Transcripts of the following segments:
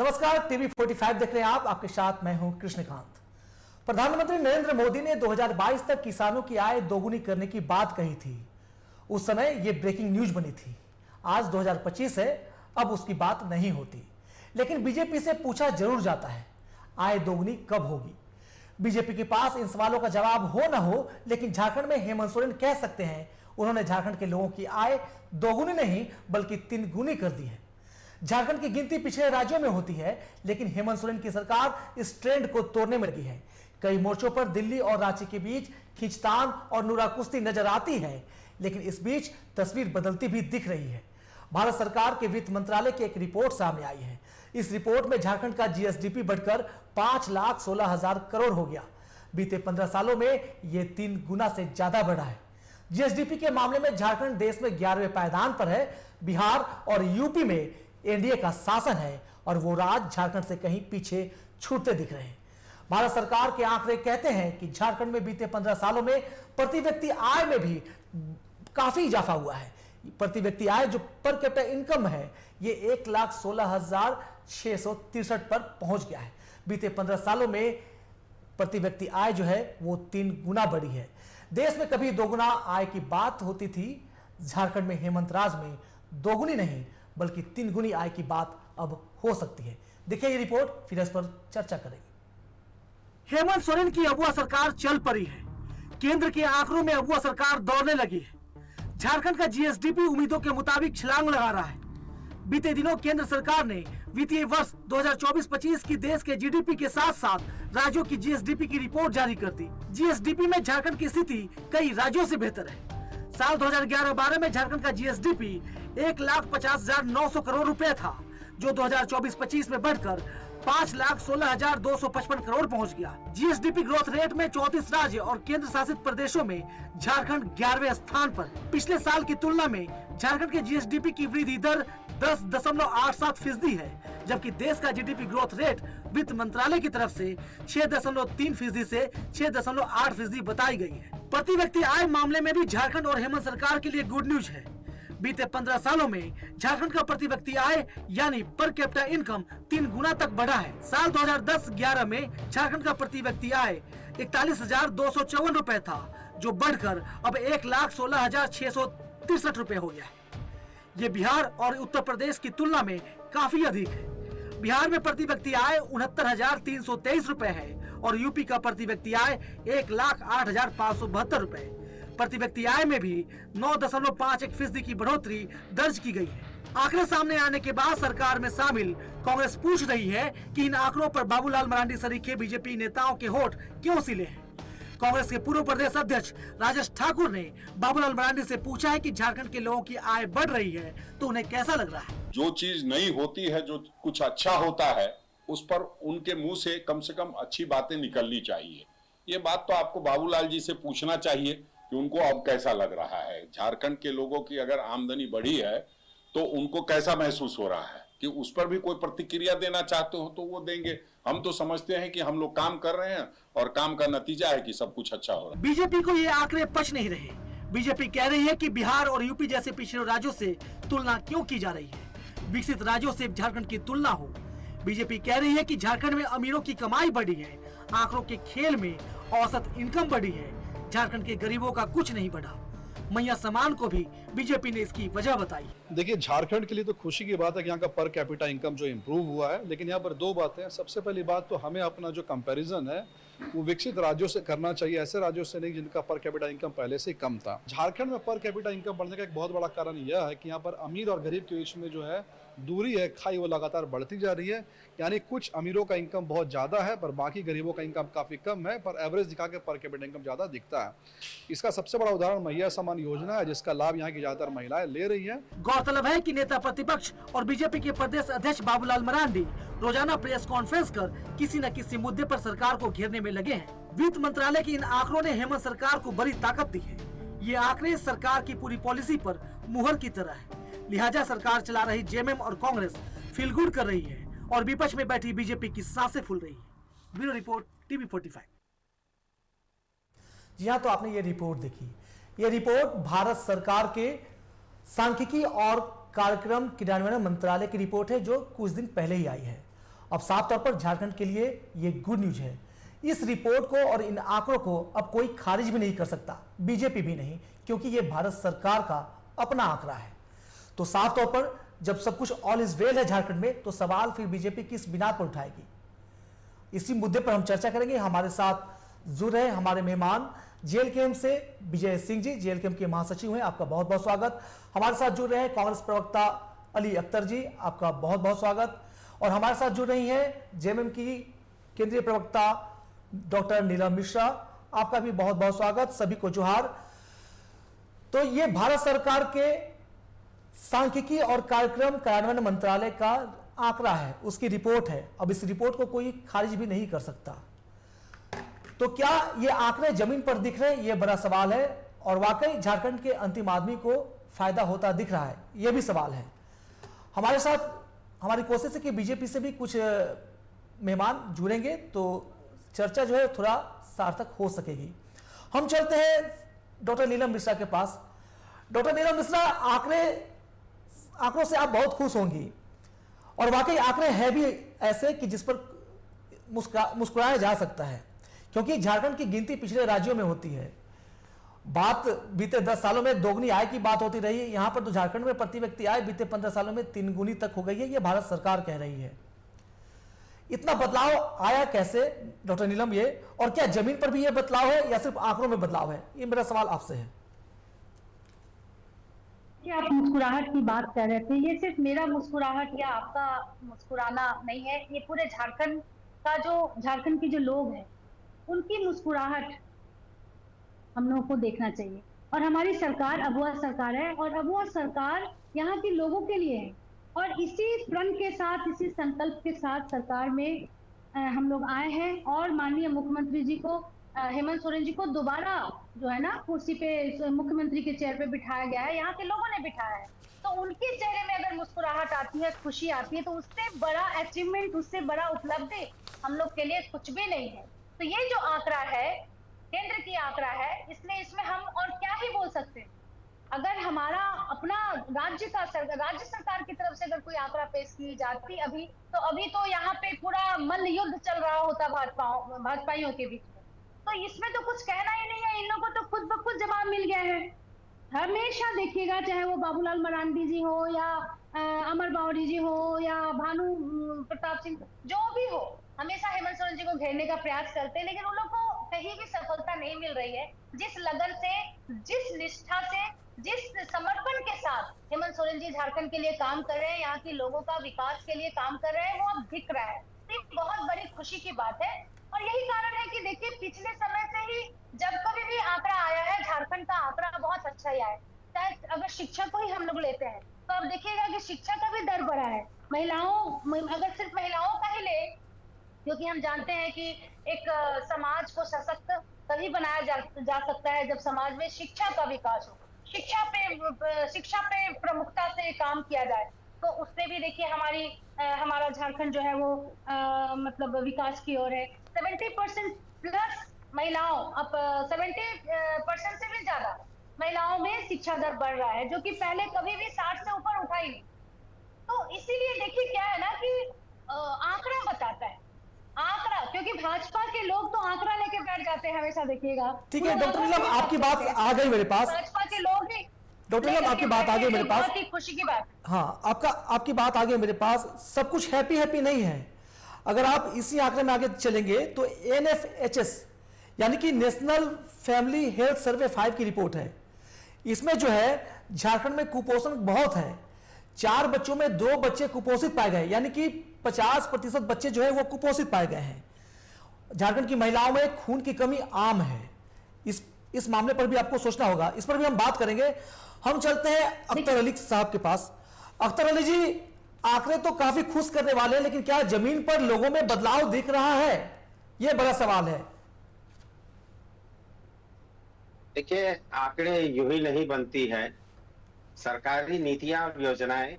नमस्कार, टीवी 45 देख रहे हैं आप। आपके साथ मैं हूं कृष्णकांत। प्रधानमंत्री नरेंद्र मोदी ने 2022 तक किसानों की आय दोगुनी करने की बात कही थी। उस समय यह ब्रेकिंग न्यूज बनी थी। आज 2025 है, अब उसकी बात नहीं होती। लेकिन बीजेपी से पूछा जरूर जाता है, आय दोगुनी कब होगी। बीजेपी के पास इन सवालों का जवाब हो ना हो, लेकिन झारखंड में हेमंत सोरेन कह सकते हैं, उन्होंने झारखंड के लोगों की आय दोगुनी नहीं बल्कि 3 गुनी कर दी है। झारखंड की गिनती पिछड़े राज्यों में होती है, लेकिन हेमंत सोरेन की सरकार इस ट्रेंड को तोड़ने में लगी है। कई मोर्चों पर दिल्ली और रांची के बीच खींचतान और नुरा कुश्ती नजर आती है, लेकिन इस बीच तस्वीर बदलती भी दिख रही है। भारत सरकार के वित्त मंत्रालय की एक रिपोर्ट सामने आई है। इस रिपोर्ट में झारखंड का जीएसडीपी बढ़कर 5,16,000 करोड़ हो गया। बीते 15 सालों में यह 3 गुना से ज्यादा बढ़ा है। जीएसडीपी के मामले में झारखंड देश में 11वें पायदान पर है। बिहार और यूपी में एनडीए का शासन है और वो राज्य झारखंड से कहीं पीछे छूटते दिख रहे हैं। भारत सरकार के आंकड़े कहते हैं कि झारखंड में बीते 15 सालों में प्रति व्यक्ति आय में भी काफी इजाफा हुआ है। प्रति व्यक्ति आय जो पर कैपिटा इनकम है, ये 1,16,663 पर पहुंच गया है। बीते 15 सालों में प्रति व्यक्ति आय जो है वो 3 गुना बढ़ी है। देश में कभी दोगुना आय की बात होती थी, झारखंड में हेमंत राज में दोगुनी नहीं बल्कि 3 गुनी आय की बात अब हो सकती है। देखिए ये रिपोर्ट, फिर इस पर चर्चा करेंगे। हेमंत सोरेन की अगुआ सरकार चल पड़ी है। केंद्र के आंकड़ों में अगुआ सरकार दौड़ने लगी है। झारखंड का जीएसडीपी उम्मीदों के मुताबिक छलांग लगा रहा है। बीते दिनों केंद्र सरकार ने वित्तीय वर्ष 2024-25 की देश के जीडीपी के साथ साथ राज्यों की जीएसडीपी की रिपोर्ट जारी कर दी। जीएसडीपी में झारखंड की स्थिति कई राज्यों से बेहतर है। साल 2011-12 में झारखंड का जीएसडीपी 1,50,900 करोड़ रुपए था, जो 2024-25 में बढ़कर 5,16,255 करोड़ पहुंच गया। जीएसडीपी ग्रोथ रेट में 34 राज्य और केंद्र शासित प्रदेशों में झारखंड 11वें स्थान पर। पिछले साल की तुलना में झारखंड के जीएसडीपी की वृद्धि दर 10.87% है, जबकि देश का जीडीपी ग्रोथ रेट वित्त मंत्रालय की तरफ से 6.3% से 6.8% बताई गई है। प्रति व्यक्ति आय मामले में भी झारखंड और हेमंत सरकार के लिए गुड न्यूज है। बीते 15 सालों में झारखंड का प्रति व्यक्ति आय यानी पर कैपिटा इनकम 3 गुना तक बढ़ा है। साल 2010-11 में झारखंड का प्रति व्यक्ति आय 41,254 रुपए था, जो बढ़कर अब 1,16,663 रुपए हो गया है। ये बिहार और उत्तर प्रदेश की तुलना में काफी अधिक है। बिहार में प्रति व्यक्ति आय 69,323 रुपए है और यूपी का प्रति व्यक्ति आय 1,08,572 रुपए। प्रति व्यक्ति आय में भी 9.51% की बढ़ोतरी दर्ज की गई है। आंकड़े सामने आने के बाद सरकार में शामिल कांग्रेस पूछ रही है कि इन आंकड़ों पर बाबूलाल मरांडी सरीखे बीजेपी नेताओं के वोट क्यों सिले हैं। कांग्रेस के पूर्व प्रदेश अध्यक्ष राजेश ठाकुर ने बाबूलाल मरांडी से पूछा है कि झारखंड के लोगों की आय बढ़ रही है तो उन्हें कैसा लग रहा है। जो चीज नहीं होती है, जो कुछ अच्छा होता है, उस पर उनके मुंह से कम अच्छी बातें निकलनी चाहिए। ये बात तो आपको बाबूलाल जी से पूछना चाहिए कि उनको अब कैसा लग रहा है। झारखंड के लोगों की अगर आमदनी बढ़ी है तो उनको कैसा महसूस हो रहा है, कि उस पर भी कोई प्रतिक्रिया देना चाहते हो तो वो देंगे। हम तो समझते हैं कि हम लोग काम कर रहे हैं और काम का नतीजा है कि सब कुछ अच्छा हो रहा है। बीजेपी को ये आंकड़े पच नहीं रहे। बीजेपी कह रही है कि बिहार और यूपी जैसे पिछड़े राज्यों से तुलना क्यों की जा रही है, विकसित राज्यों से झारखंड की तुलना हो। बीजेपी कह रही है कि झारखंड में अमीरों की कमाई बढ़ी है, आंकड़ों के खेल में औसत इनकम बढ़ी है, झारखंड के गरीबों का कुछ नहीं बढ़ा। मैया समान को भी बीजेपी ने इसकी वजह बताई। देखिए, झारखंड के लिए तो खुशी की बात है कि यहाँ का पर कैपिटा इनकम जो इम्प्रूव हुआ है, लेकिन यहाँ पर 2 बातें हैं। सबसे पहली बात तो हमें अपना जो कंपैरिजन है वो विकसित राज्यों से करना चाहिए, ऐसे राज्यों से नहीं जिनका पर कैपिटा इनकम पहले से कम था। झारखंड में पर कैपिटा इनकम बढ़ने का एक बहुत बड़ा कारण यह है कि यहाँ पर अमीर और गरीब के बीच में जो है दूरी है, खाई, वो लगातार बढ़ती जा रही है। यानी कुछ अमीरों का इनकम बहुत ज्यादा है पर बाकी गरीबों का इनकम काफी कम है, पर एवरेज दिखा के पर कैपिटा इनकम ज्यादा दिखता है। इसका सबसे बड़ा उदाहरण मैया समान योजना है, जिसका लाभ यहाँ की ज्यादातर महिलाएं ले रही है। गौरतलब है कि नेता प्रतिपक्ष और बीजेपी के प्रदेश अध्यक्ष बाबूलाल मरांडी रोजाना प्रेस कॉन्फ्रेंस कर किसी न किसी मुद्दे पर सरकार को घेरने में लगे हैं। वित्त मंत्रालय की इन आंकड़ों ने हेमंत सरकार को बड़ी ताकत दी है। ये आंकड़े सरकार की पूरी पॉलिसी पर मुहर की तरह है। लिहाजा सरकार चला रही जेएमएम और कांग्रेस फील गुड कर रही है और विपक्ष में बैठी बीजेपी की सांसें फूल रही है। Bureau report, TV 45। जी हाँ, तो आपने ये रिपोर्ट देखी। ये रिपोर्ट भारत सरकार के सांख्यिकी और कार्यक्रम क्रियान्वयन मंत्रालय की रिपोर्ट है, जो कुछ दिन पहले ही आई है। अब साफ तौर पर झारखंड के लिए ये गुड न्यूज है। इस रिपोर्ट को और इन आंकड़ों को अब कोई खारिज भी नहीं कर सकता, बीजेपी भी नहीं, क्योंकि ये भारत सरकार का अपना आंकड़ा है। तो साफ तौर पर जब सब कुछ ऑल इज वेल है झारखंड में, तो सवाल फिर बीजेपी किस बिना पर उठाएगी, इसी मुद्दे पर हम चर्चा करेंगे। हमारे साथ जुड़ रहे हमारे मेहमान जेएलकेएम से विजय सिंह जी, जेएलकेएम के महासचिव हैं, आपका बहुत बहुत स्वागत। हमारे साथ जुड़ रहे हैं कांग्रेस प्रवक्ता अली अख्तर जी, आपका बहुत बहुत स्वागत। और हमारे साथ जुड़ रही हैं जेएमएम की केंद्रीय प्रवक्ता डॉक्टर नीलम मिश्रा, आपका भी बहुत बहुत स्वागत। सभी को जोहार। तो ये भारत सरकार के सांख्यिकी और कार्यक्रम कार्यान्वयन मंत्रालय का आंकड़ा है, उसकी रिपोर्ट है। अब इस रिपोर्ट को कोई खारिज भी नहीं कर सकता। तो क्या ये आंकड़े जमीन पर दिख रहे हैं, ये बड़ा सवाल है। और वाकई झारखंड के अंतिम आदमी को फायदा होता दिख रहा है, ये भी सवाल है। हमारे साथ हमारी कोशिश है कि बीजेपी से भी कुछ मेहमान जुड़ेंगे तो चर्चा जो है थोड़ा सार्थक हो सकेगी। हम चलते हैं डॉक्टर नीलम मिश्रा के पास। डॉक्टर नीलम मिश्रा, आंकड़ों से आप बहुत खुश होंगी, और वाकई आंकड़े हैं भी ऐसे कि जिस पर मुस्कुराया जा सकता है, क्योंकि झारखंड की गिनती पिछले राज्यों में होती है। बात बीते 10 सालों में दोगुनी आय की बात होती रही, यहां पर तो झारखंड में प्रति व्यक्ति आय बीते 15 सालों में 3 गुनी तक हो गई है, ये भारत सरकार कह रही है। इतना बदलाव आया कैसे डॉक्टर नीलम, ये और क्या जमीन पर भी ये बदलाव है या सिर्फ आंकड़ों में बदलाव है, ये मेरा सवाल आपसे है। कि आप मुस्कुराहट की बात कर रहे थे, ये सिर्फ मेरा मुस्कुराहट या आपका मुस्कुराना नहीं है, ये पूरे झारखंड का झारखंड के जो लोग हैं उनकी मुस्कुराहट हम लोगों को देखना चाहिए। और हमारी सरकार अगुआ सरकार है, और अगुआ सरकार यहाँ के लोगों के लिए है। और इसी प्रण के साथ, इसी संकल्प के साथ सरकार में हम लोग आए हैं, और माननीय मुख्यमंत्री जी को, हेमंत सोरेन जी को दोबारा जो है ना कुर्सी पे, मुख्यमंत्री के चेयर पे बिठाया गया है, यहाँ के लोगों ने बिठाया है। तो उनके चेहरे में अगर मुस्कुराहट आती है, खुशी आती है, तो उससे बड़ा अचीवमेंट, उससे बड़ा उपलब्धि हम लोग के लिए कुछ भी नहीं है। तो ये जो आंकड़ा है, केंद्र की आंकड़ा है, इसमें हम और क्या ही बोल सकते हैं। अगर हमारा अपना राज्य सरकार की तरफ से अगर कोई आंकड़ा पेश की जाती अभी तो यहाँ पे पूरा मल्ल युद्ध चल रहा होता भाजपाइयों के बीच में। तो इसमें तो कुछ कहना ही नहीं है, इन लोगों को तो खुद ब खुद जवाब मिल गया है। हमेशा देखिएगा, चाहे वो बाबूलाल मरांडी जी हो या अमर बावरी जी हो या भानु प्रताप सिंह, जो भी हो, हमेशा हेमंत सोरेन जी को घेरने का प्रयास करते हैं, लेकिन उन लोग को कहीं भी सफलता नहीं मिल रही है। जिस लगन से, जिस निष्ठा से, जिस समर्पण के साथ हेमंत सोरेन जी झारखंड के लिए काम कर रहे हैं, यहाँ के लोगों का विकास के लिए काम कर रहे हैं, वो अब दिख रहा है। तो एक बहुत बड़ी खुशी की बात है। और यही कारण है कि देखिए, पिछले समय से ही जब कभी भी आंकड़ा आया है, झारखंड का आंकड़ा बहुत अच्छा ही आया है। चाहे अगर शिक्षा को ही हम लोग लेते हैं, तो अब देखिएगा कि शिक्षा का भी दर बढ़ा है। अगर सिर्फ महिलाओं का ही ले, क्योंकि हम जानते हैं कि एक समाज को सशक्त तभी बनाया जा सकता है जब समाज में शिक्षा का विकास हो, शिक्षा पे प्रमुखता से काम किया जाए। तो उससे भी देखिए हमारा झारखंड जो है वो मतलब विकास की ओर है। 70% प्लस महिलाओं, अब 70% से भी ज्यादा महिलाओं में शिक्षा दर बढ़ रहा है, जो कि पहले कभी भी 60 से ऊपर उठा ही नहीं। तो इसीलिए देखिए क्या है ना कि आंकड़ा बताता है, आंकड़ा, क्योंकि भाजपा के लोग तो आंकड़ा लेके बैठ जाते हैं हमेशा, देखिएगा। ठीक है डॉक्टर नीलम, आपकी बात आ गई मेरे पास। भाजपा के लोग ही, डॉक्टर नीलम आपकी बात आ गई मेरे पास, बहुत ही खुशी की बात। हाँ, आपकी बात आ गई मेरे पास। सब कुछ हैप्पी नहीं है। अगर आप इसी आंकड़े में आगे चलेंगे तो NFHS यानी कि नेशनल फैमिली हेल्थ सर्वे 5 की रिपोर्ट है। इसमें जो है झारखंड में कुपोषण बहुत है। 4 बच्चों में 2 बच्चे कुपोषित पाए गए, यानी कि 50% बच्चे जो है वो कुपोषित पाए गए हैं। झारखंड की महिलाओं में खून की कमी आम है। इस मामले पर भी आपको सोचना होगा, इस पर भी हम बात करेंगे। हम चलते हैं अख्तर अली साहब के पास। अख्तर अली जी, आंकड़े तो काफी खुश करने वाले हैं, लेकिन क्या जमीन पर लोगों में बदलाव दिख रहा है, यह बड़ा सवाल है। देखिए, आंकड़े यूं ही नहीं बनती है। सरकारी नीतियां और योजनाएं,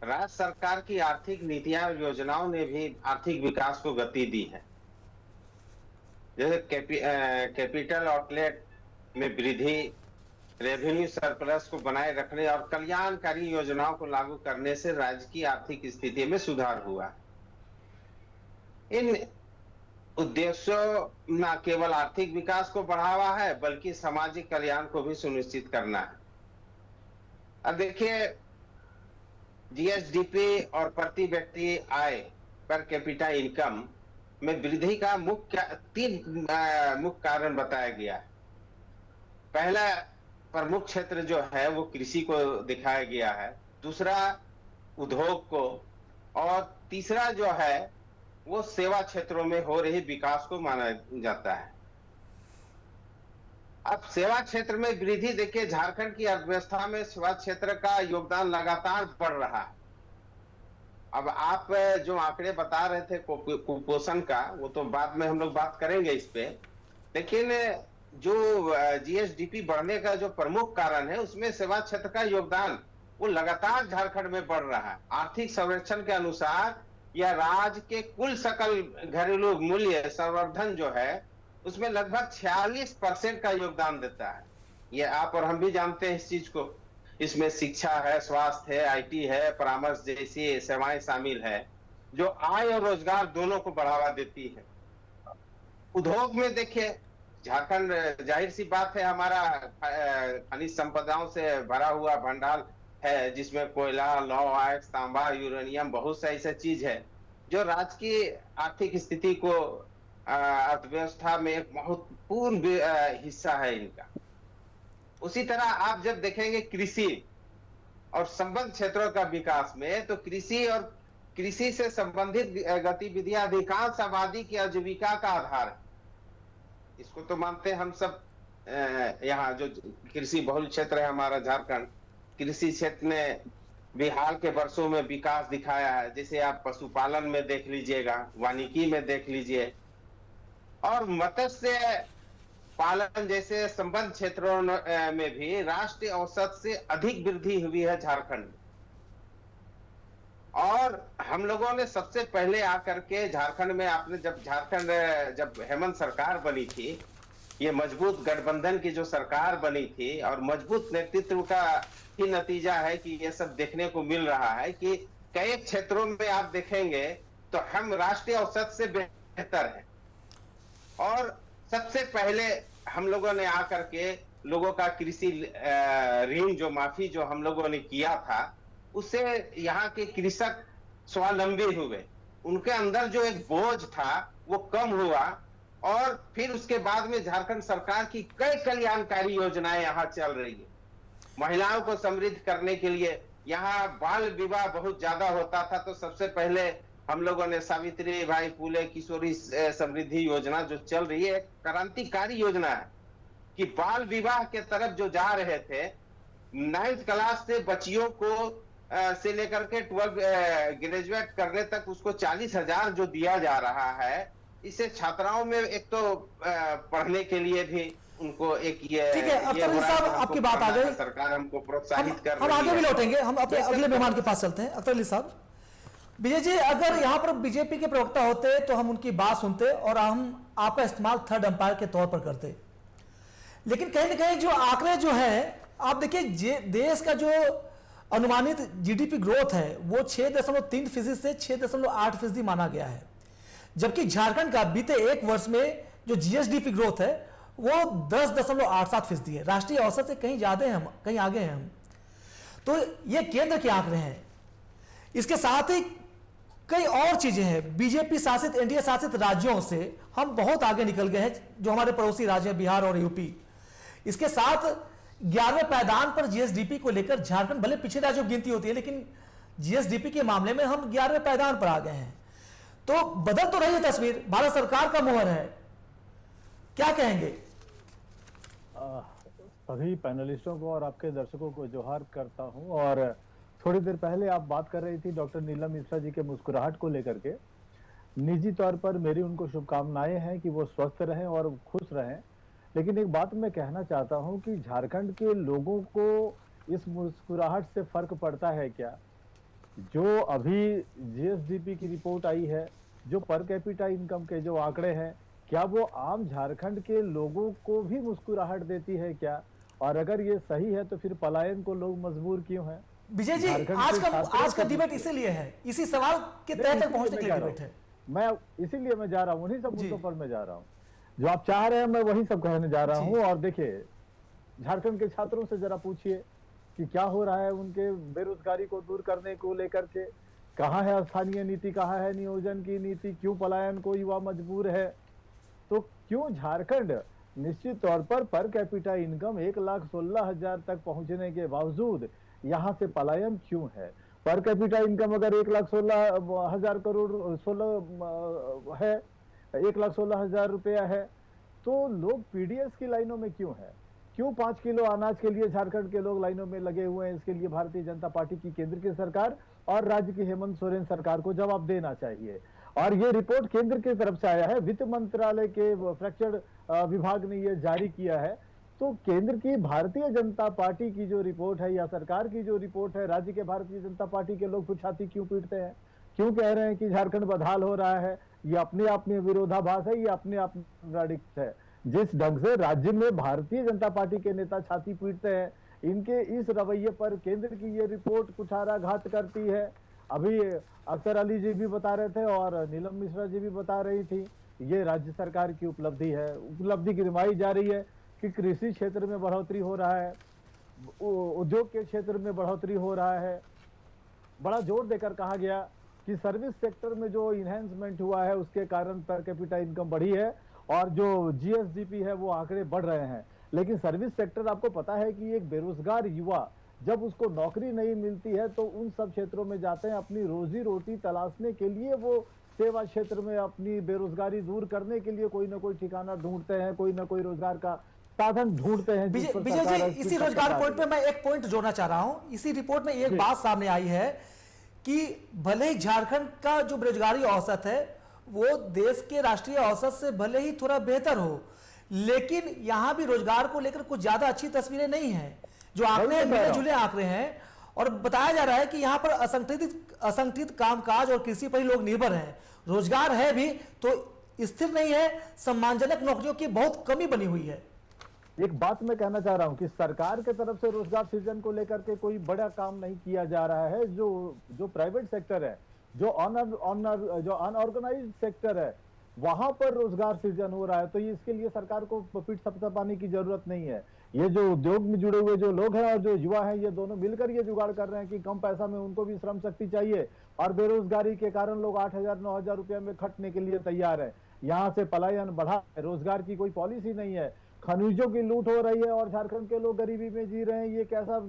राज्य सरकार की आर्थिक नीतियां और योजनाओं ने भी आर्थिक विकास को गति दी है। जैसे कैपिटल आउटलेट में वृद्धि, रेवेन्यू सरप्लस को बनाए रखने और कल्याणकारी योजनाओं को लागू करने से राज्य की आर्थिक स्थिति में सुधार हुआ। इन उद्देश्यों न केवल आर्थिक विकास को बढ़ावा है बल्कि सामाजिक कल्याण को भी सुनिश्चित करना है। अब देखिए, जीएसडीपी और प्रति व्यक्ति आय पर कैपिटा इनकम में वृद्धि का तीन मुख्य कारण बताया गया है। पहला प्रमुख क्षेत्र जो है वो कृषि को दिखाया गया है, दूसरा उद्योग को, और तीसरा जो है वो सेवा क्षेत्रों में हो रही विकास को माना जाता है। अब सेवा क्षेत्र में वृद्धि देखिए, झारखंड की अर्थव्यवस्था में सेवा क्षेत्र का योगदान लगातार बढ़ रहा है। अब आप जो आंकड़े बता रहे थे कुपोषण का, वो तो बाद में हम लोग बात करेंगे इस पे, लेकिन जो जीएसडीपी बढ़ने का जो प्रमुख कारण है उसमें सेवा क्षेत्र का योगदान वो लगातार झारखंड में बढ़ रहा है। आर्थिक सर्वेक्षण के अनुसार यह राज्य के कुल सकल घरेलू मूल्य संवर्धन जो है उसमें लगभग 46% का योगदान देता है। ये आप और हम भी जानते हैं इस चीज को। इसमें शिक्षा है, स्वास्थ्य है, आईटी है, परामर्श जैसी सेवाएं शामिल है जो आय और रोजगार दोनों को बढ़ावा देती है। उद्योग में देखिए, झारखंड जाहिर सी बात है हमारा खनिज संपदाओं से भरा हुआ भंडार है, जिसमें कोयला, लौह अयस्क, तांबा, यूरेनियम, बहुत सा ऐसा चीज है जो राज्य की आर्थिक स्थिति को अर्थव्यवस्था में एक महत्वपूर्ण हिस्सा है इनका। उसी तरह आप जब देखेंगे कृषि और संबद्ध क्षेत्रों का विकास में, तो कृषि और कृषि से संबंधित गतिविधियां अधिकांश आबादी की आजीविका का आधार है। इसको तो मानते हैं हम सब। यहाँ जो कृषि बहुल क्षेत्र है हमारा झारखंड, कृषि क्षेत्र ने भी हाल के वर्षों में विकास दिखाया है। जैसे आप पशुपालन में देख लीजिएगा, वानिकी में देख लीजिए, और मत्स्य पालन जैसे संबद्ध क्षेत्रों में भी राष्ट्रीय औसत से अधिक वृद्धि हुई है झारखंड में। और हम लोगों ने सबसे पहले आकर के झारखंड में, आपने जब हेमंत सरकार बनी थी, ये मजबूत गठबंधन की जो सरकार बनी थी और मजबूत नेतृत्व का ही नतीजा है कि ये सब देखने को मिल रहा है कि कई क्षेत्रों में आप देखेंगे तो हम राष्ट्रीय औसत से बेहतर हैं। और सबसे पहले हम लोगों ने आकर के लोगों का कृषि ऋण जो माफी जो हम लोगों ने किया था, उससे यहाँ के कृषक स्वावलंबी हुए। उनके अंदर जो एक बोझ था वो कम हुआ, और फिर उसके बाद में झारखंड सरकार की कई कल्याणकारी योजनाएं यहाँ चल रही है। महिलाओं को समृद्ध करने के लिए यहाँ बाल विवाह बहुत ज्यादा होता था, तो सबसे पहले हम लोगों ने सावित्री बाई फुले किशोरी समृद्धि योजना जो चल रही है, क्रांतिकारी योजना है कि बाल विवाह के तरफ जो जा रहे थे, 9th क्लास से बच्चियों को से लेकर के 12 ग्रेजुएट करने तक उसको 40,000 जो दिया जा रहा है, इससे छात्राओं में एक तो पढ़ने के लिए भी उनको एक ये, ठीक है। अख्तर साहब, आपकी बात आ गई, सरकार हमको प्रोत्साहित कर रही है। हम आगे भी लौटेंगे, हम अपने अगले मेहमान के पास चलते हैं। अख्तर अली साहब, विजय जी, अगर यहाँ पर बीजेपी के प्रवक्ता होते तो हम उनकी बात सुनते और हम आपका इस्तेमाल थर्ड अंपायर के तौर पर करते, लेकिन कहीं ना कहीं जो आंकड़े जो है, आप देखिए देश का जो अनुमानित जीडीपी ग्रोथ है वो 6.3% से 6.8% माना गया है, जबकि झारखंड का बीते एक वर्ष में जो जीएसडीपी ग्रोथ है वो 10.87% है। राष्ट्रीय औसत से कहीं ज्यादा है, हम कहीं आगे हैं हम। तो ये केंद्र के आंकड़े हैं। इसके साथ ही कई और चीजें हैं। बीजेपी शासित, एनडीए शासित राज्यों से हम बहुत आगे निकल गए हैं, जो हमारे पड़ोसी राज्य हैं बिहार और यूपी। इसके साथ 11वें पायदान पर जीएसडीपी को लेकर झारखंड भले पिछले राज्यों की गिनती होती है, लेकिन जीएसडीपी के मामले में हम 11वें पायदान पर आ गए हैं। तो बदल तो रही है तस्वीर, भारत सरकार का मुहर है, क्या कहेंगे? सभी पैनलिस्टों को और आपके दर्शकों को जोहार करता हूं। और थोड़ी देर पहले आप बात कर रही थी डॉक्टर नीलम मिश्रा जी के मुस्कुराहट को लेकर के। निजी तौर पर मेरी उनको शुभकामनाएं हैं कि वो स्वस्थ रहें और खुश रहें। लेकिन एक बात मैं कहना चाहता हूं कि झारखंड के लोगों को इस मुस्कुराहट से फर्क पड़ता है क्या? जो अभी जीएसडीपी की रिपोर्ट आई है, जो पर कैपिटा इनकम के जो आंकड़े हैं, क्या वो आम झारखंड के लोगों को भी मुस्कुराहट देती है क्या? और अगर ये सही है तो फिर पलायन को लोग मजबूर क्यों हैं? विजय जी, आज का डिबेट इसीलिए है, इसी सवाल के तह तक पहुंचने के लिए डिबेट है। मैं इसीलिए मैं जा रहा हूँ, उन्हीं सब जी। मुद्दों पर मैं जा रहा हूँ जो आप चाह रहे हैं, मैं वही सब कहने जा रहा जी। हूँ। और देखिए, झारखंड के छात्रों से जरा पूछिए कि क्या हो रहा है उनके बेरोजगारी को दूर करने को लेकर के। कहाँ है स्थानीय नीति, कहाँ है नियोजन की नीति, क्यों पलायन को युवा मजबूर है। तो क्यों झारखंड निश्चित तौर पर कैपिटा इनकम 1,16,000 तक पहुंचने के बावजूद यहाँ से पलायन क्यों है। पर कैपिटा इनकम अगर 1,16,000 करोड़ 16 है, 1,16,000 रुपया है, तो लोग पीडीएस की लाइनों में क्यों है। क्यों 5 किलो अनाज के लिए झारखंड के लोग लाइनों में लगे हुए हैं। इसके लिए भारतीय जनता पार्टी की केंद्र की सरकार और राज्य की हेमंत सोरेन सरकार को जवाब देना चाहिए। और ये रिपोर्ट केंद्र की तरफ से आया है, वित्त मंत्रालय के फ्रैक्चर्ड विभाग ने ये जारी किया है। तो केंद्र की भारतीय जनता पार्टी की जो रिपोर्ट है या सरकार की जो रिपोर्ट है, राज्य के भारतीय जनता पार्टी के लोग फिर छाती क्यों पीटते हैं, क्यों कह रहे हैं कि झारखंड बदहाल हो रहा है। ये अपने आप में विरोधाभास है, ये अपने आप में कॉन्ट्राडिक्ट है। जिस ढंग से राज्य में भारतीय जनता पार्टी के नेता छाती पीटते हैं, इनके इस रवैये पर केंद्र की ये रिपोर्ट कुठाराघात करती है। अभी अख्तर अली जी भी बता रहे थे और नीलम मिश्रा जी भी बता रही थी, ये राज्य सरकार की उपलब्धि है। उपलब्धि गिनवाई जा रही है कि कृषि क्षेत्र में बढ़ोतरी हो रहा है, उद्योग के क्षेत्र में बढ़ोतरी हो रहा है। बड़ा जोर देकर कहा गया कि सर्विस सेक्टर में जो इन्हेंसमेंट हुआ है उसके कारण पर कैपिटा इनकम बढ़ी है और जो जीएसडीपी है वो आंकड़े बढ़ रहे हैं। लेकिन सर्विस सेक्टर, आपको पता है कि एक बेरोजगार युवा जब उसको नौकरी नहीं मिलती है तो उन सब क्षेत्रों में जाते हैं अपनी रोजी रोटी तलाशने के लिए। वो सेवा क्षेत्र में अपनी बेरोजगारी दूर करने के लिए कोई ना कोई ठिकाना ढूंढते हैं, कोई ना कोई रोजगार का साधन ढूंढते हैं। विजय जी, इसी रोजगार पॉइंट पे मैं एक पॉइंट जोड़ना चाह रहा हूं। इसी रिपोर्ट में एक बात सामने आई है कि भले ही झारखंड का जो बेरोजगारी औसत है वो देश के राष्ट्रीय औसत से भले ही थोड़ा बेहतर हो, लेकिन यहां भी रोजगार को लेकर कुछ ज्यादा अच्छी तस्वीरें नहीं है। जो आंकड़े मिले जुले आंकड़े हैं और बताया जा रहा है कि यहां पर असंगठित कामकाज और कृषि पर ही लोग निर्भर हैं। रोजगार है भी तो स्थिर नहीं है, सम्मानजनक नौकरियों की बहुत कमी बनी हुई है। एक बात मैं कहना चाह रहा हूं कि सरकार के तरफ से रोजगार सृजन को लेकर के कोई बड़ा काम नहीं किया जा रहा है। जो प्राइवेट सेक्टर है, जो अनऑर्गेनाइज्ड सेक्टर है, वहां पर रोजगार सृजन हो रहा है। तो इसके लिए सरकार को पीठ थपथपाने की जरूरत नहीं है। ये जो उद्योग में जुड़े हुए जो लोग हैं और जो युवा हैं, ये दोनों मिलकर ये जुगाड़ कर रहे हैं कि कम पैसा में उनको भी श्रम शक्ति चाहिए और बेरोजगारी के कारण लोग 8,000 9,000 रुपए में खटने के लिए तैयार है। यहाँ से पलायन बढ़ा है, रोजगार की कोई पॉलिसी नहीं है, खनिजों की लूट हो रही है और झारखंड के लोग गरीबी में जी रहे हैं। ये कैसा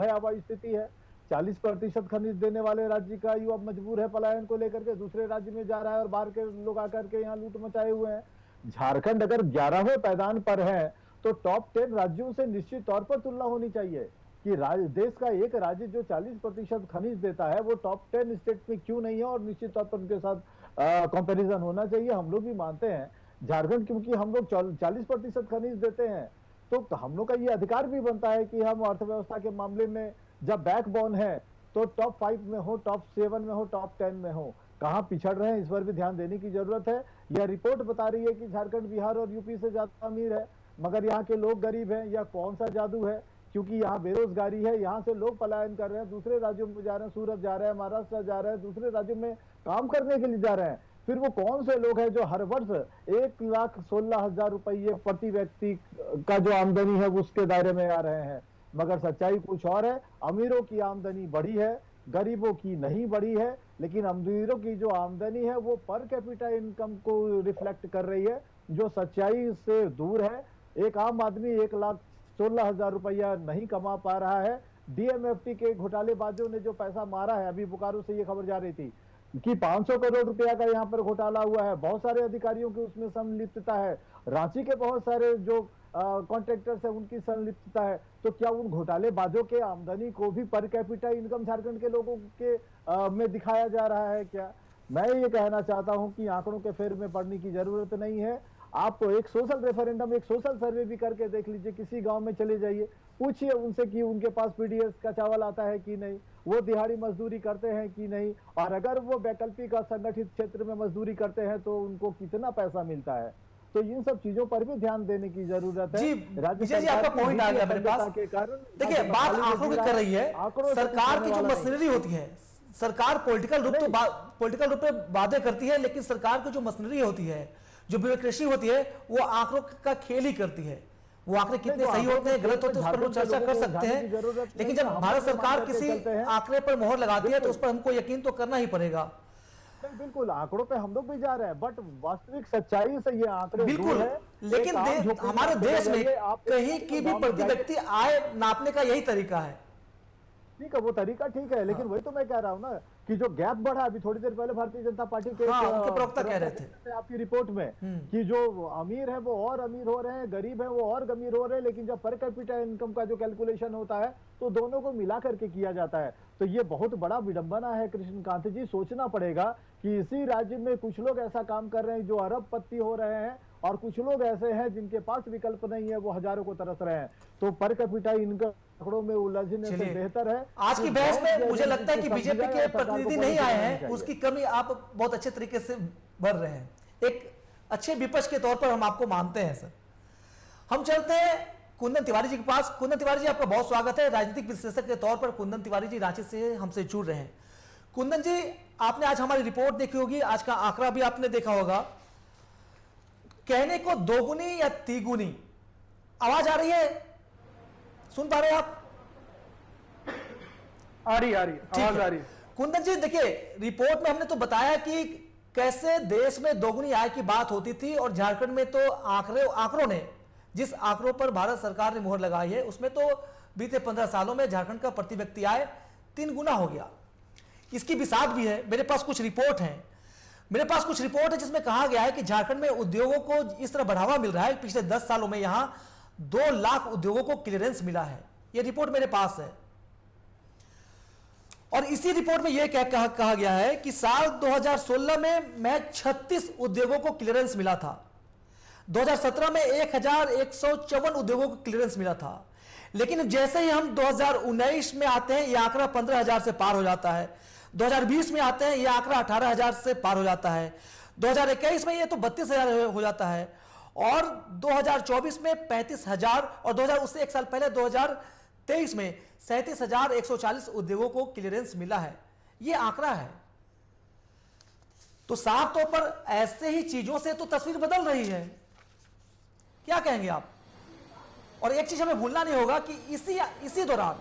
भयावह स्थिति है। 40% खनिज देने वाले राज्य का युवा मजबूर है पलायन को लेकर के दूसरे राज्य में जा रहा है और बाहर के लोग आकर के यहाँ लूट मचाए हुए हैं। झारखंड अगर 11वें पैदान पर है तो टॉप 10 राज्यों से निश्चित तौर पर तुलना होनी चाहिए कि देश का एक राज्य जो 40% खनिज देता है वो टॉप 10 स्टेट में क्यों नहीं है और निश्चित तौर पर उनके साथ कंपैरिजन होना चाहिए। हम लोग भी मानते हैं झारखंड, क्योंकि हम लोग 40% खनिज देते हैं तो हम लोग का ये अधिकार भी बनता है कि हम अर्थव्यवस्था के मामले में जब बैकबोन है तो टॉप 5 में हो, टॉप 7 में हो, टॉप 10 में हो। कहाँ पिछड़ रहे हैं इस पर भी ध्यान देने की जरूरत है। यह रिपोर्ट बता रही है कि झारखंड बिहार और यूपी से ज्यादा अमीर है मगर यहाँ के लोग गरीब हैं। यह कौन सा जादू है? क्योंकि यहाँ बेरोजगारी है, यहाँ से लोग पलायन कर रहे हैं, दूसरे राज्यों में जा रहे हैं, सूरत जा रहे हैं, महाराष्ट्र जा रहे हैं, दूसरे राज्यों में काम करने के लिए जा रहे हैं। फिर वो कौन से लोग हैं जो हर वर्ष 1,16,000 रुपये प्रति व्यक्ति का जो आमदनी है उसके दायरे में आ रहे हैं। मगर सच्चाई कुछ और है। अमीरों की आमदनी बढ़ी है, गरीबों की नहीं बढ़ी है। लेकिन अमीरों की जो आमदनी है वो पर कैपिटा इनकम को रिफ्लेक्ट कर रही है, जो सच्चाई से दूर है। एक आम आदमी 1,16,000 रुपया नहीं कमा पा रहा है। डीएमएफटी के घोटालेबाजों ने जो पैसा मारा है, अभी बोकारो से ये खबर जा रही थी कि 500 करोड़ रुपया का यहाँ पर घोटाला हुआ है। बहुत सारे अधिकारियों की उसमें संलिप्तता है। रांची के बहुत सारे जो कॉन्ट्रैक्टर्स है उनकी संलिप्तता है। तो क्या उन घोटालेबाजों के आमदनी को भी पर कैपिटा इनकम झारखंड के लोगों के में दिखाया जा रहा है क्या? मैं ये कहना चाहता हूं कि आंकड़ों के फेर में पड़ने की जरूरत नहीं है। आप एक सोशल रेफरेंडम, एक सोशल सर्वे भी करके देख लीजिए। किसी गांव में चले जाइए, पूछिए उनसे कि उनके पास पीडीएस का चावल आता है कि नहीं, वो दिहाड़ी मजदूरी करते हैं कि नहीं, और अगर वो वैकल्पिक संगठित क्षेत्र में मजदूरी करते हैं तो उनको कितना पैसा मिलता है। तो इन सब चीजों पर भी ध्यान देने की जरूरत है। जी विजय जी, आपका पॉइंट आ गया मेरे पास। देखिए, बात आंकड़ों की कर रही है। सरकार की जो मशीनरी होती है, सरकार पॉलिटिकल रूप में वादे करती है, लेकिन सरकार की जो मशीनरी होती है, जो ब्यूरोक्रेसी होती है, वो आंकड़ों का खेल ही करती है। वो आंकड़े कितने सही होते हैं, गलत होते हैं, उस पर लोग चर्चा कर सकते हैं, लेकिन जब भारत सरकार किसी आंकड़े पर मोहर लगाती है तो उस पर हमको यकीन तो करना ही पड़ेगा। नहीं, बिल्कुल आंकड़ों पे हम लोग भी जा रहे हैं, बट वास्तविक सच्चाई से ये आंकड़े बिल्कुल है। लेकिन हमारे देश में कहीं की भी प्रति व्यक्ति आय नापने का यही तरीका है। ठीक है, वो तरीका ठीक है, लेकिन वही तो मैं कह रहा हूं ना कि जो गैप बढ़ा, अभी थोड़ी देर पहले भारतीय जनता पार्टी के उनके प्रवक्ता कह रहे थे आपकी रिपोर्ट में कि जो अमीर है वो और अमीर हो रहे हैं, गरीब है वो और अमीर हो रहे हैं, लेकिन जब पर कैपिटा इनकम का जो कैलकुलेशन होता है तो दोनों को मिला करके किया जाता है। तो ये बहुत बड़ा विडंबना है कृष्णकांत जी। सोचना पड़ेगा कि इसी राज्य में कुछ लोग ऐसा काम कर रहे हैं जो अरबपति हो रहे हैं, और कुछ लोग ऐसे हैं जिनके पास विकल्प नहीं है, वो हजारों को तरस रहे हैं। तो पर कैपिटा इनकम आंकड़ों में उलझने से बेहतर है। आज की बहस में मुझे लगता है कि बीजेपी के प्रतिनिधि नहीं आए हैं, उसकी कमी आप बहुत अच्छे तरीके से भर रहे हैं। एक अच्छे विपक्ष के तौर पर हम आपको मानते हैं सर। हम चलते हैं कुंदन तिवारी जी के पास। कुंदन तिवारी जी, आपका बहुत स्वागत है। राजनीतिक विश्लेषक के तौर पर कुंदन तिवारी जी रांची से हमसे जुड़ रहे हैं। कुंदन जी, आपने आज हमारी रिपोर्ट देखी होगी, आज का आंकड़ा भी आपने देखा होगा। कहने को दोगुनी या तिगुनी आवाज आ रही है, सुन पा रहे हैं आप? आ रही आवाज आ रही है। कुंदन जी, देखिए रिपोर्ट में हमने तो बताया कि कैसे देश में दोगुनी आय की बात होती थी, और झारखंड में तो आंकड़ों ने, जिस आंकड़ों पर भारत सरकार ने मुहर लगाई है, उसमें तो बीते 15 सालों में झारखंड का प्रति व्यक्ति आय 3 गुना हो गया। इसकी विसाख भी है, मेरे पास कुछ रिपोर्ट है जिसमें कहा गया है कि झारखंड में उद्योगों को इस तरह बढ़ावा मिल रहा है। पिछले 10 सालों में यहां 2 लाख उद्योगों को क्लियरेंस मिला है। यह रिपोर्ट मेरे पास है, और इसी रिपोर्ट में यह कहा गया है कि साल 2016 में 36 उद्योगों को क्लियरेंस मिला था। 2017 में 1154 उद्योगों को क्लियरेंस मिला था। लेकिन जैसे ही हम 2019 में आते हैं, यह आंकड़ा 15,000 से पार हो जाता है। 2020 में आते हैं, यह आंकड़ा 18,000 से पार हो जाता है। 2021 में यह तो 32,000 हो जाता है, और 2024 में 35,000, और 2000 उससे एक साल पहले 2023 में 37,140 उद्योगों को क्लियरेंस मिला है। यह आंकड़ा है। तो साफ तौर पर ऐसे ही चीजों से तो तस्वीर बदल रही है। क्या कहेंगे आप? और एक चीज हमें भूलना नहीं होगा कि इसी दौरान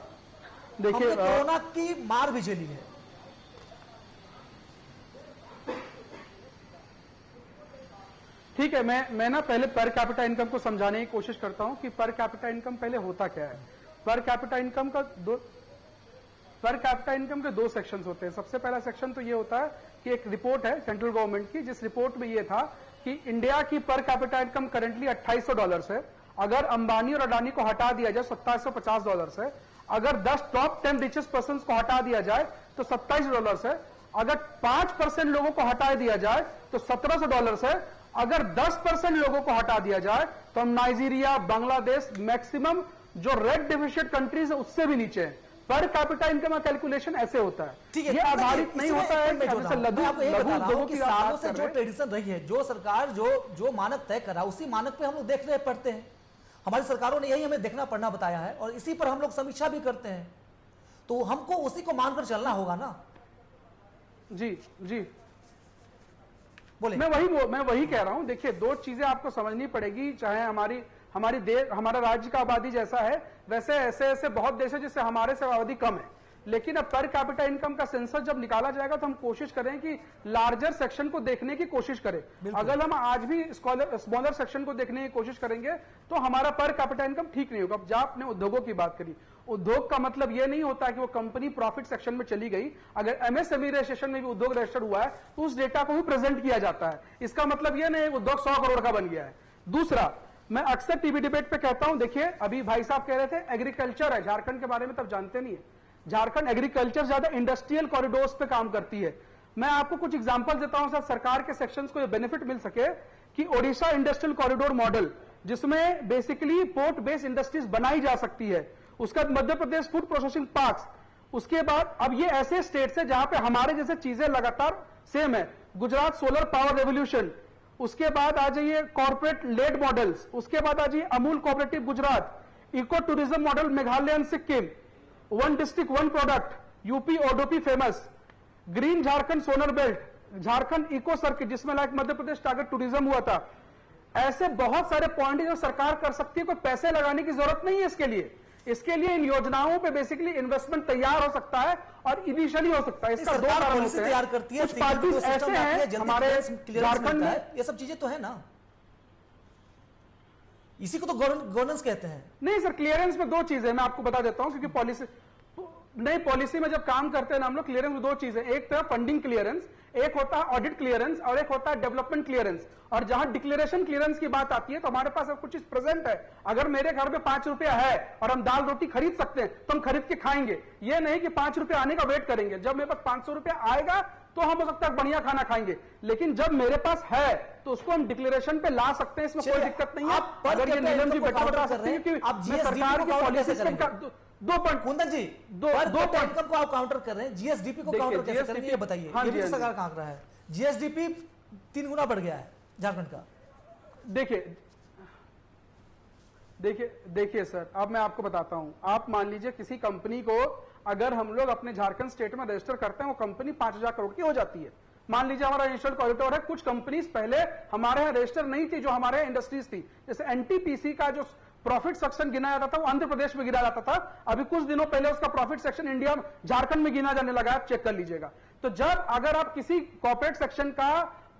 देखिए कोरोना की मार भी झेली है। ठीक है, मैं ना पहले पर कैपिटा इनकम को समझाने की कोशिश करता हूं कि पर कैपिटा इनकम पहले होता क्या है। पर कैपिटा इनकम के 2 सेक्शंस होते हैं। सबसे पहला सेक्शन तो ये होता है कि एक रिपोर्ट है सेंट्रल गवर्नमेंट की, जिस रिपोर्ट में ये था कि इंडिया की पर कैपिटा इनकम करंटली $2,800 है। अगर अंबानी और अडानी को हटा दिया जाए $2750 है। अगर 10 टॉप 10 रिचेस्ट पर्सन को हटा दिया जाए तो $27 है। अगर 5% लोगों को हटा दिया जाए तो $1,700 है। अगर 10% लोगों को हटा दिया जाए तो हम नाइजीरिया, बांग्लादेश, मैक्सिमम जो रेड डेफिशिएंट कंट्रीज है उससे भी नीचे है। पर कैपिटा इनकम का कैलकुलेशन ऐसे होता है। ये आधारित नहीं होता है कि जैसे लघु उद्योगों की सालों से जो ट्रेडिशन रही है, जो सरकार जो मानक तय करा, उसी मानक पे हम लोग देख रहे पढ़ते हैं। हमारी सरकारों ने यही हमें देखना पढ़ना बताया है, और इसी पर हम लोग समीक्षा भी करते हैं। तो हमको उसी को मानकर चलना होगा ना। जी बोले। मैं वही कह रहा हूं। देखिए, 2 चीजें आपको समझनी पड़ेगी। चाहे हमारा राज्य का आबादी जैसा है, वैसे ऐसे बहुत देश है जिससे हमारे से आबादी कम है। लेकिन अब पर कैपिटा इनकम का सेंसस जब निकाला जाएगा तो हम कोशिश करें कि लार्जर सेक्शन को देखने की कोशिश करें। अगर हम आज भी स्मॉलर सेक्शन को देखने की कोशिश करेंगे तो हमारा पर कैपिटा इनकम ठीक नहीं होगा। अब जब आपने उद्योगों की बात करी, उद्योग का मतलब यह नहीं होता कि वो कंपनी प्रॉफिट सेक्शन में चली गई। अगर एमएसएमई रजिस्ट्रेशन में भी उद्योग रजिस्टर्ड हुआ है तो उस डेटा को भी प्रेजेंट किया जाता है। इसका मतलब यह नहीं उद्योग 100 करोड़ का बन गया है। दूसरा, मैं अक्सर टीवी डिबेट पे कहता हूं, देखिए अभी भाई साहब कह रहे थे एग्रीकल्चर है झारखंड के बारे में, तब जानते नहीं है। झारखंड एग्रीकल्चर ज्यादा इंडस्ट्रियल कॉरिडोर्स पे काम करती है। मैं आपको कुछ एग्जांपल देता हूं, सरकार के सेक्शंस को ये बेनिफिट मिल सके कि ओडिशा इंडस्ट्रियल कॉरिडोर मॉडल, जिसमें बेसिकली पोर्ट बेस्ड इंडस्ट्रीज बनाई जा सकती है। उसका Madhya Pradesh food processing parks. उसके बाद अब ये ऐसे स्टेट्स है जहां पे हमारे जैसे चीजें लगातार सेम है। गुजरात सोलर पावर रेवोल्यूशन, उसके बाद आ जाइए कॉर्पोरेट लेड मॉडल्स, उसके बाद आ जाइए Amul cooperative Gujarat, eco tourism model Meghalaya and Sikkim, 1 district 1 product, UP ODOP famous, green Jharkhand solar belt, Jharkhand eco circuit जिसमें like Madhya Pradesh target tourism हुआ था, ऐसे बहुत सारे पॉइंट जो सरकार कर सकती है, कोई पैसे लगाने की जरूरत नहीं है इसके लिए। इसके लिए इन योजनाओं पे बेसिकली इन्वेस्टमेंट तैयार हो सकता है और इनिशियली हो सकता है। इसका दो कारण होते हैं, तैयार करती है, कुछ पार्टीज ऐसे हैं हमारे झारखंड में, ये सब चीजें तो है ना, इसी को तो गवर्नेंस कहते हैं। नहीं सर, क्लियरेंस में दो चीजें मैं आपको बता देता हूं, क्योंकि पॉलिसी नई पॉलिसी में जब काम करते हैं ना हम लोग, क्लियरेंस में दो चीजें, एक तो फंडिंग क्लियरेंस, एक होता है ऑडिट क्लियरेंस और एक होता है डेवलपमेंट क्लियरेंस। और जहां डिक्लेरेशन क्लियरेंस की बात आती है तो हमारे पास अब कुछ चीज प्रेजेंट है। अगर मेरे घर में 5 रुपया है और हम दाल रोटी खरीद सकते हैं तो हम खरीद के खाएंगे, ये नहीं कि 5 रुपया आने का वेट करेंगे। जब मेरे पास 500 रुपया आएगा तो हम हो सकता है बढ़िया खाना खाएंगे, लेकिन जब मेरे पास है तो उसको हम डिक्लेरेशन पे ला सकते हैं, इसमें कोई दिक्कत नहीं है। अगर ये नीलम जी बेटा बता सकते हैं कि मैं सरकार की पॉलिसी दो पॉइंट, कुंदन जी, दो पॉइंट को आप काउंटर कर रहे हैं, जीएसडीपी को काउंटर कैसे करेंगे ये बताइए। हाँ, ये भी तो सरकार का आंकड़ा है, जीएसडीपी 3 गुना बढ़ गया है झारखंड का। देखिए सर, अब मैं आपको बताता हूं। आप मान लीजिए किसी कंपनी को अगर हम लोग अपने झारखंड स्टेट में रजिस्टर करते हैं, वो कंपनी 5,000 करोड़ की हो जाती है। मान लीजिए हमारा इंस्टीट्यूट कॉरिडोर है, कुछ कंपनीज पहले हमारे यहाँ रजिस्टर नहीं थी, जो हमारे इंडस्ट्रीज थी। जैसे एनटीपीसी का जो प्रॉफिट सेक्शन गिना जाता था वो आंध्र प्रदेश में गिना जाता था, अभी कुछ दिनों पहले उसका प्रॉफिट सेक्शन इंडिया झारखंड में गिना जाने लगा, आप चेक कर लीजिएगा। तो जब अगर आप किसी कॉर्पोरेट सेक्शन का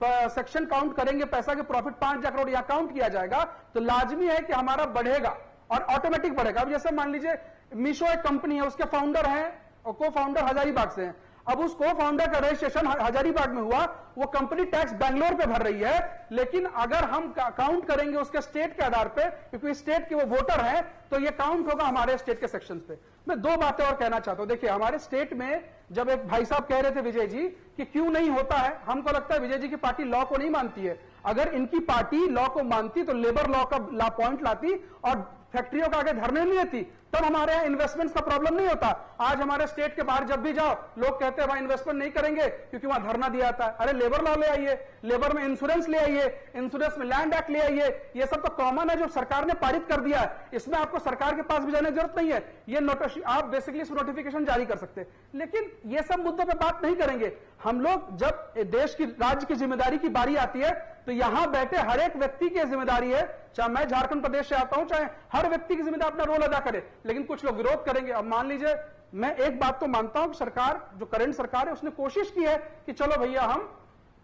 सेक्शन काउंट करेंगे, पैसा के प्रॉफिट 5,000 करोड़ या काउंट किया जाएगा, तो लाजमी है कि हमारा बढ़ेगा और ऑटोमेटिक बढ़ेगा। अब जैसे मान लीजिए मीशो एक कंपनी है, उसके फाउंडर हैं और को फाउंडर हजारीबाग से हैं। अब उस को फाउंडर का रजिस्ट्रेशन हजारीबाग में हुआ, वो कंपनी टैक्स बेंगलोर पे भर रही है, लेकिन अगर हम काउंट करेंगे उसके स्टेट के आधार पे, क्योंकि स्टेट के वो वोटर हैं, तो ये काउंट होगा हमारे स्टेट के सेक्शंस पे। मैं दो बातें और कहना चाहता हूं। देखिए हमारे स्टेट में जब एक भाई साहब कह रहे थे विजय जी कि क्यों नहीं होता है, हमको लगता है विजय जी की पार्टी लॉ को नहीं मानती है। अगर इनकी पार्टी लॉ को मानती तो लेबर लॉ का पॉइंट लाती और फैक्ट्रियों का आगे धरने नहीं देती, तब हमारे यहाँ इन्वेस्टमेंट्स का प्रॉब्लम नहीं होता। आज हमारे स्टेट के बाहर जब भी जाओ, लोग कहते हैं भाई इन्वेस्टमेंट नहीं करेंगे क्योंकि वहां धरना दिया जाता है। अरे लेबर लॉ ले आइए, लेबर में इंश्योरेंस ले आइए, इंश्योरेंस में लैंड एक्ट ले आइए, ये सब तो कॉमन है जो सरकार ने पारित कर दिया है। इसमें आपको सरकार के पास भी जाने की जरूरत नहीं है, ये आप बेसिकली इस नोटिफिकेशन जारी कर सकते हैं। लेकिन ये सब मुद्दों पर बात नहीं करेंगे हम लोग। जब देश की राज्य की जिम्मेदारी की बारी आती है तो यहां बैठे हर एक व्यक्ति की जिम्मेदारी है, चाहे मैं झारखंड प्रदेश से आता हूं, चाहे हर व्यक्ति की जिम्मेदारी अपना रोल अदा करे। लेकिन कुछ लोग विरोध करेंगे। अब मान लीजिए, मैं एक बात तो मानता हूं कि सरकार, जो करंट सरकार है, उसने कोशिश की है कि चलो भैया हम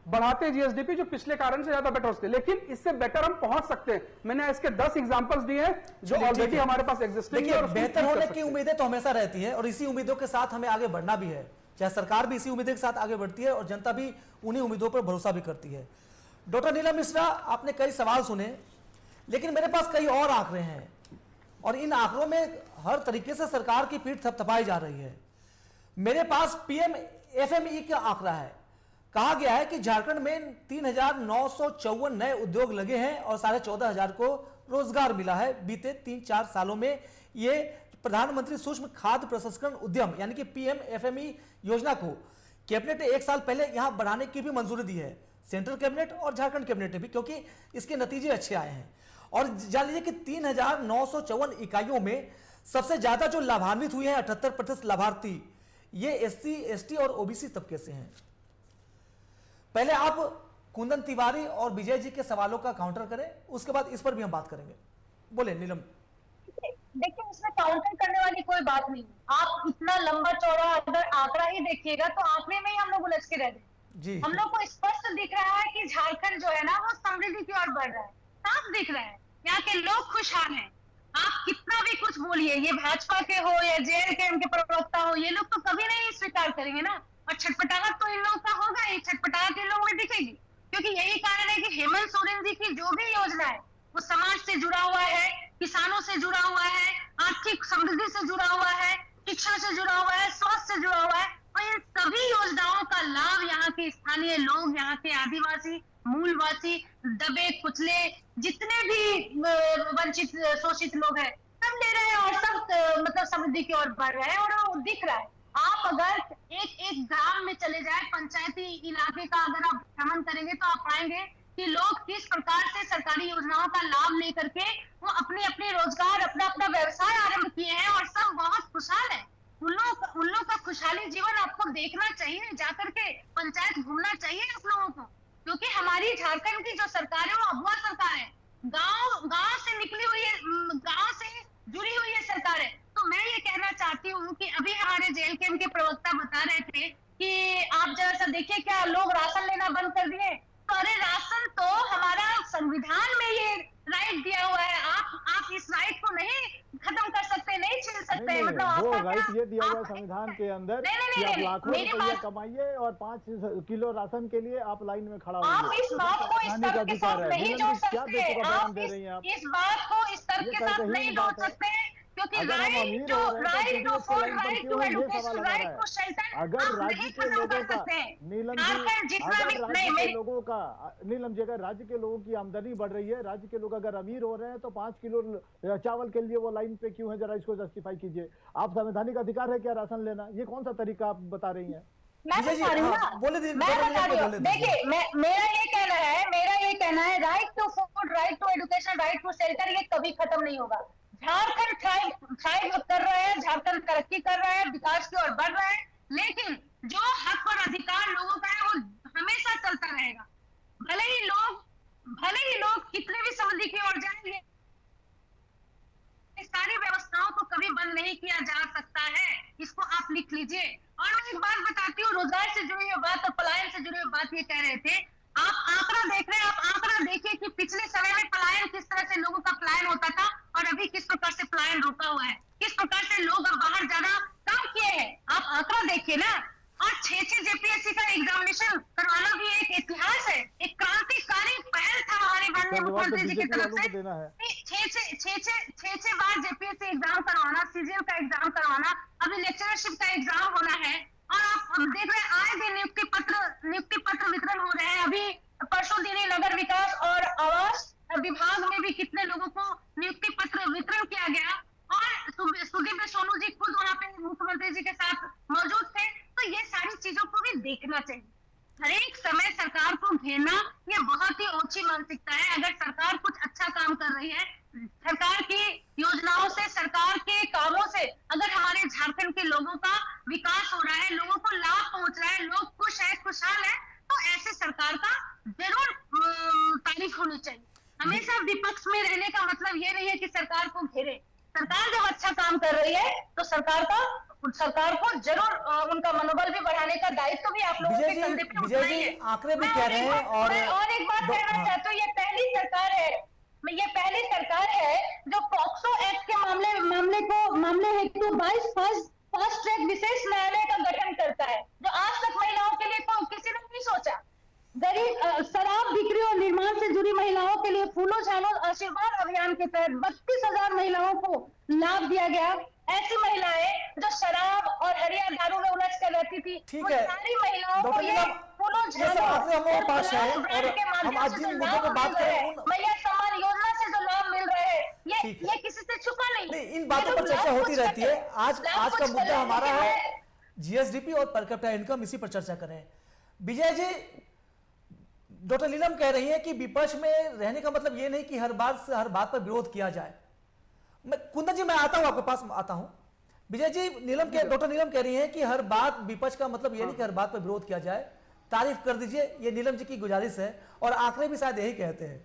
बढ़ाते जीएसडीपी, जो पिछले कारण से ज्यादा बेटर होते, लेकिन इससे बेटर हम पहुंच सकते हैं। मैंने इसके 10 एग्जांपल्स दिए हैं जो ऑलरेडी हमारे पास एग्जिस्टिंग है। बेहतर होने की उम्मीदें तो हमेशा रहती है और इसी उम्मीदों के साथ हमें आगे बढ़ना भी है। चाहे सरकार भी इसी उम्मीदों के साथ आगे बढ़ती है और जनता भी उन्हीं उम्मीदों पर भरोसा भी करती है। डॉक्टर नीलम मिश्रा, आपने कई सवाल सुने, लेकिन मेरे पास कई और आंकड़े हैं और इन आंकड़ों में हर तरीके से सरकार की पीठ थपथपाई जा रही है। मेरे पास पीएमएफएमई का आंकड़ा है। कहा गया है कि झारखंड में 3,954 नए उद्योग लगे हैं और 14,500 को रोजगार मिला है बीते 3-4 सालों में। ये प्रधानमंत्री सूक्ष्म खाद्य प्रसंस्करण उद्यम यानी कि पीएमएफएमई योजना को कैबिनेट ने 1 साल पहले यहां बढ़ाने की भी मंजूरी दी है, सेंट्रल कैबिनेट और झारखंड कैबिनेट ने भी, क्योंकि इसके नतीजे अच्छे आए हैं। और जान लीजिए कि 3,954 इकाइयों में सबसे ज्यादा जो लाभान्वित हुए हैं 78% लाभार्थी, ये एससी, एसटी और ओबीसी तबके से हैं। पहले आप कुंदन तिवारी और विजय जी के सवालों का काउंटर करें, उसके बाद इस पर भी हम बात करेंगे। बोले नीलम। देखिए, इसमें काउंटर करने वाली कोई बात नहीं। आप इतना लंबा चौड़ा अगर आंकड़ा ही देखिएगा तो आंकड़े में ही हम लोग उलझ के रह गए। जी, हम लोग को स्पष्ट दिख रहा है कि झारखंड जो है ना वो समृद्धि की ओर बढ़ रहा है, साफ दिख रहा है। यहाँ के लोग खुशहाल हैं। आप कितना भी कुछ बोलिए, ये भाजपा के हो या जेएलके के प्रवक्ता हो, ये लोग तो कभी नहीं स्वीकार करेंगे ना। और छटपटाहट तो इन लोगों का होगा ही, छटपटाहट इन लोगों में दिखेगी, क्योंकि यही कारण है कि हेमंत सोरेन जी की जो भी योजना है वो समाज से जुड़ा हुआ है, किसानों से जुड़ा हुआ है, आर्थिक समृद्धि से जुड़ा हुआ है, शिक्षा से जुड़ा हुआ है, स्वास्थ्य से जुड़ा हुआ है। और इन सभी योजनाओं का लाभ यहाँ के स्थानीय लोग, यहाँ के आदिवासी, मूलवासी, दबे कुचले, जितने भी वंचित शोषित लोग हैं, सब ले रहे हैं और सब मतलब समृद्धि की ओर बढ़ रहे हैं और वो दिख रहा है। आप अगर एक ग्राम में चले जाए, पंचायती इलाके का अगर आप भ्रमण करेंगे तो आप पाएंगे कि लोग किस प्रकार से सरकारी योजनाओं का लाभ लेकर के वो अपने अपने रोजगार, अपना अपना व्यवसाय आरंभ किए हैं और सब बहुत खुशहाल है। उन लोगों का खुशहाली जीवन आपको देखना चाहिए, जाकर के पंचायत घूमना चाहिए आप लोगों को, क्योंकि हमारी झारखंड की जो सरकार है वो अगुआ सरकार है, गांव से निकली हुई है, गांव से जुड़ी हुई है सरकार है। तो मैं ये कहना चाहती हूँ कि अभी हमारे जेएलकेएम के प्रवक्ता बता रहे थे कि आप जरा सा देखिए क्या लोग राशन लेना बंद कर दिए। तो अरे राशन तो हमारा संविधान में ये राइट दिया हुआ है, आप इस राइट को नहीं खत्म कर सकते, नहीं छीन सकते। नहीं, मतलब वो आपका राइट क्या- ये दिया हुआ है आप- संविधान के अंदर नहीं, कि आप लाखों मेरी रुपया बात- कमाइए और 5 किलो राशन के लिए आप लाइन में खड़ा आप होइए। इस बात को इस संवैधानिक तर्क के अधिकार साथ है। नहीं नीलम जोड़ जी, क्या सकते, बेतुका बयान आप दे रही हैं आप? इस बात को इस तर्क ये के साथ तर्कहीन नहीं जोड़ बात है। सकते, क्योंकि अगर हम राइट अमीर टू हो रहे हैं तो राइट टू PDS के फूड, लाइन पर राइट क्यों टू है, ये एजुकेशन, सवाल हमारा राइट है। टू शेल्टर अगर आप राज्य नहीं के खत्म लोगों कर का, सकते हैं। नीलम जी, झारखंड जितना अगर भी राज्य नहीं के मेरी लोगों का, नीलम जी, अगर राज्य के लोगों की आमदनी बढ़ रही है, राज्य के लोग अगर अमीर हो रहे हैं तो 5 किलो चावल के लिए वो लाइन पे क्यों है, जरा इसको जस्टिफाई कीजिए। आप संवैधानिक अधिकार है क्या राशन लेना, ये कौन सा तरीका आप बता रही हैं? मैं विजय जी, बता रही हूँ हाँ, ना, बोले दीजिए, मैं बोले बता रही हूँ। बोले दीजिए। देखिए मेरा ये कहना है right to food, right to education, right to shelter, ये कभी खत्म नहीं होगा। झारखंड थ्राइव कर रहा है, झारखंड तरक्की कर रहा है, विकास की ओर बढ़ रहा है, लेकिन जो हक और अधिकार लोगों का है वो हमेशा चलता रहेगा। भले ही लोग कितने भी समृद्धि की ओर जाएंगे, इस सारी व्यवस्थाओं को कभी बंद नहीं किया जा सकता है, इसको आप लिख लीजिए। और मैं एक बात बताती हूँ, रोजगार से जुड़ी हुई बात और पलायन से जुड़ी हुई बात ये कह रहे थे, आप आंकड़ा देख रहे हैं, आप आंकड़ा देखिए कि पिछले समय में पलायन किस तरह से लोगों का पलायन होता था और अभी किस प्रकार से पलायन रुका हुआ है, किस प्रकार से लोग अब बाहर जाना कम किए हैं। आप आंकड़ा देखिए ना। और 6 जेपीएससी का एग्जामिनेशन करवाना भी एक इतिहास है, एक क्रांतिकारी पहल था हमारे माननीय मुख्यमंत्री जी की तरफ से। देना है 6 बार जेपीएससी एग्जाम करवाना, सीजीएल का एग्जाम करवाना, अभी लेक्चरशिप का एग्जाम होना है, और आप देख रहे हैं आए दिन नियुक्ति पत्र वितरण हो रहे हैं। अभी परसों दिन ही नगर विकास और आवास विभाग में भी कितने लोगों को नियुक्ति पत्र वितरण किया गया, और सुदीप सोनू जी खुद वहां पे मुख्यमंत्री जी के साथ मौजूद थे। तो ये सारी चीजों को भी देखना चाहिए। हर एक समय सरकार को घेरना ये बहुत ही ओछी मानसिकता है। अगर सरकार कुछ अच्छा काम कर रही है, सरकार की योजनाओं से, सरकार के कामों से अगर हमारे झारखंड के लोगों का विकास हो रहा है, लोगों को लाभ पहुंच रहा है, लोग खुश है, खुशहाल है, तो ऐसे सरकार का जरूर तारीफ होनी चाहिए। हमेशा विपक्ष में रहने का मतलब ये नहीं है कि सरकार को घेरे। सरकार जब अच्छा काम कर रही है तो सरकार को जरूर उनका मनोबल भी बढ़ाने का दायित्व भी आप लोगों के कंधे पे उठना ही है। आंकड़े भी कह रहे हैं। और एक बात कहना चाहता हूँ, ये पहली सरकार है जो पॉक्सो एक्ट के मामले हेतु 22 फास्ट ट्रैक विशेष न्यायालय का गठन करता है, जो आज तक महिलाओं के लिए किसी ने नहीं सोचा। गरीब शराब बिक्री और निर्माण से जुड़ी महिलाओं के लिए फूलों झालों आशीर्वाद अभियान के तहत 32,000 महिलाओं को लाभ दिया गया। ऐसी महिलाएं जो शराब और हरिया दारू में उलझ कर रहती थी, ठीक है सारी महिलाओं को डॉक्टर ये नीलम, फूलों ये सब झालों आंकड़े हम लोगों के पास है, और और के हम माध्यम आज से जिन जो मुद्दों पर लाभ बात मिल करें रहे हैं, उन मैया सम्मान योजना से जो लाभ मिल रहे हैं, ठीक है। ये किसी से छुपा नहीं। नहीं, इन बातों पर चर्चा होती रहती है। आज का मुद्दा हमारा है जीएसडीपी और पर कैपिटा इनकम, इसी पर चर्चा करें। विजय जी, डॉक्टर नीलम कह रही है कि विपक्ष में रहने का मतलब ये नहीं कि हर बात पर विरोध किया जाए। कुंदन जी, मैं आता हूं, आपके पास आता हूं। विजय जी, डॉक्टर नीलम कह रही हैं कि हर बात विपक्ष का मतलब ये नहीं कि हर बात पर विरोध किया जाए, तारीफ कर दीजिए, ये नीलम जी की गुजारिश है, और आंकड़े भी शायद यही कहते हैं।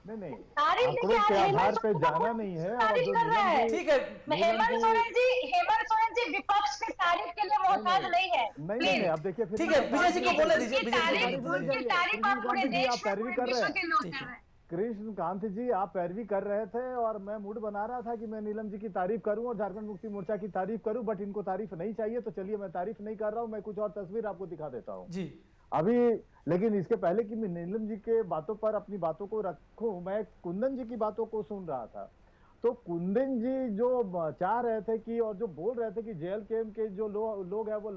नहीं, तारीफ आंकड़ों के हेमंत आधार पे सोरेन जाना को नहीं है। और तारीफ जो कर रहा है। ठीक है, हेमंत सोरेन जी विपक्ष की तारीफ के लिए मोहताज नहीं है। नहीं, अब देखिए फिर ठीक है, विजय जी को बोलने दीजिए। उनकी विजय जी तारीफ को बोलने दीजिए। तारीफ आप पूरे कृष्णकांत जी, आप देश में, पैरवी पूरे कर रहे विश्व हैं। के लोग ठीक कर है। रहे हैं। कृष्णकांत जी, आप पैरवी कर रहे थे और मैं मूड बना रहा था कि मैं नीलम जी की तारीफ करूं और झारखंड मुक्ति मोर्चा की तारीफ करूं, बट इनको तारीफ नहीं चाहिए, तो चलिए मैं तारीफ नहीं कर रहा हूं। मैं कुछ और तस्वीर आपको दिखा देता हूं जी अभी। लेकिन इसके पहले कि मैं नीलम जी के बातों पर अपनी बातों को रखूं, मैं कुंदन जी की बातों को सुन रहा था। तो कुंदन जी जो चाह रहे थे कि, और जो बोल रहे थे कि जेएलकेएम के जो लोग हैं वो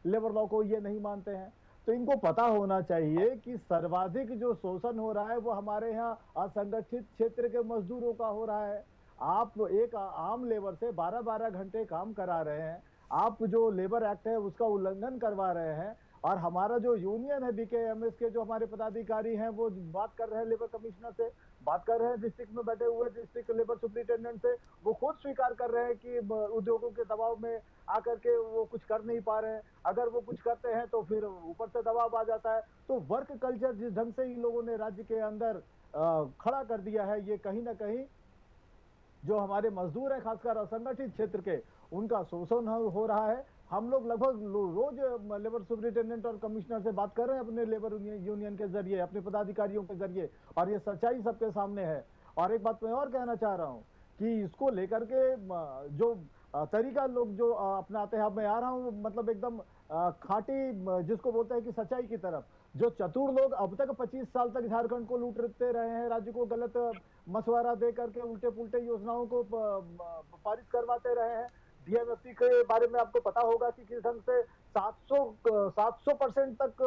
लेबर लॉ को ये नहीं मानते हैं, तो इनको पता होना चाहिए कि सर्वाधिक जो शोषण हो रहा है वो हमारे यहाँ असंगठित क्षेत्र के मजदूरों का हो रहा है। आप एक आम लेबर से 12-12 घंटे काम करा रहे हैं, आप जो लेबर एक्ट है उसका उल्लंघन करवा रहे हैं, और हमारा जो यूनियन है बीकेएमएस के जो हमारे पदाधिकारी हैं वो बात कर रहे हैं लेबर कमिश्नर से, बात कर रहे हैं डिस्ट्रिक्ट में बैठे हुए डिस्ट्रिक्ट लेबर सुप्रिंटेंडेंट से, वो खुद स्वीकार कर रहे हैं कि उद्योगों के दबाव में आकर के वो कुछ कर नहीं पा रहे हैं। अगर वो कुछ करते हैं तो फिर ऊपर से दबाव आ जाता है। तो वर्क कल्चर जिस ढंग से इन लोगों ने राज्य के अंदर खड़ा कर दिया है, ये कहीं ना कहीं जो हमारे मजदूर हैं खासकर असंगठित क्षेत्र के, उनका शोषण हो रहा है। हम लोग लगभग रोज लेबर सुप्रिंटेंडेंट और कमिश्नर से बात कर रहे हैं अपने लेबर यूनियन के जरिए, अपने पदाधिकारियों के जरिए, और ये सच्चाई सबके सामने है। और एक बात मैं और कहना चाह रहा हूँ कि इसको लेकर के जो तरीका लोग जो अपनाते हैं, मैं आ रहा हूँ मतलब एकदम खाटी जिसको बोलते हैं कि सच्चाई की तरफ। जो चतुर लोग अब तक 25 साल तक झारखंड को लूटते रहे हैं, राज्य को गलत मशवरा दे करके उल्टे पुल्टे योजनाओं को पारित करवाते रहे हैं। डीएमएफटी के बारे में आपको पता होगा कि किस ढंग से 700% तक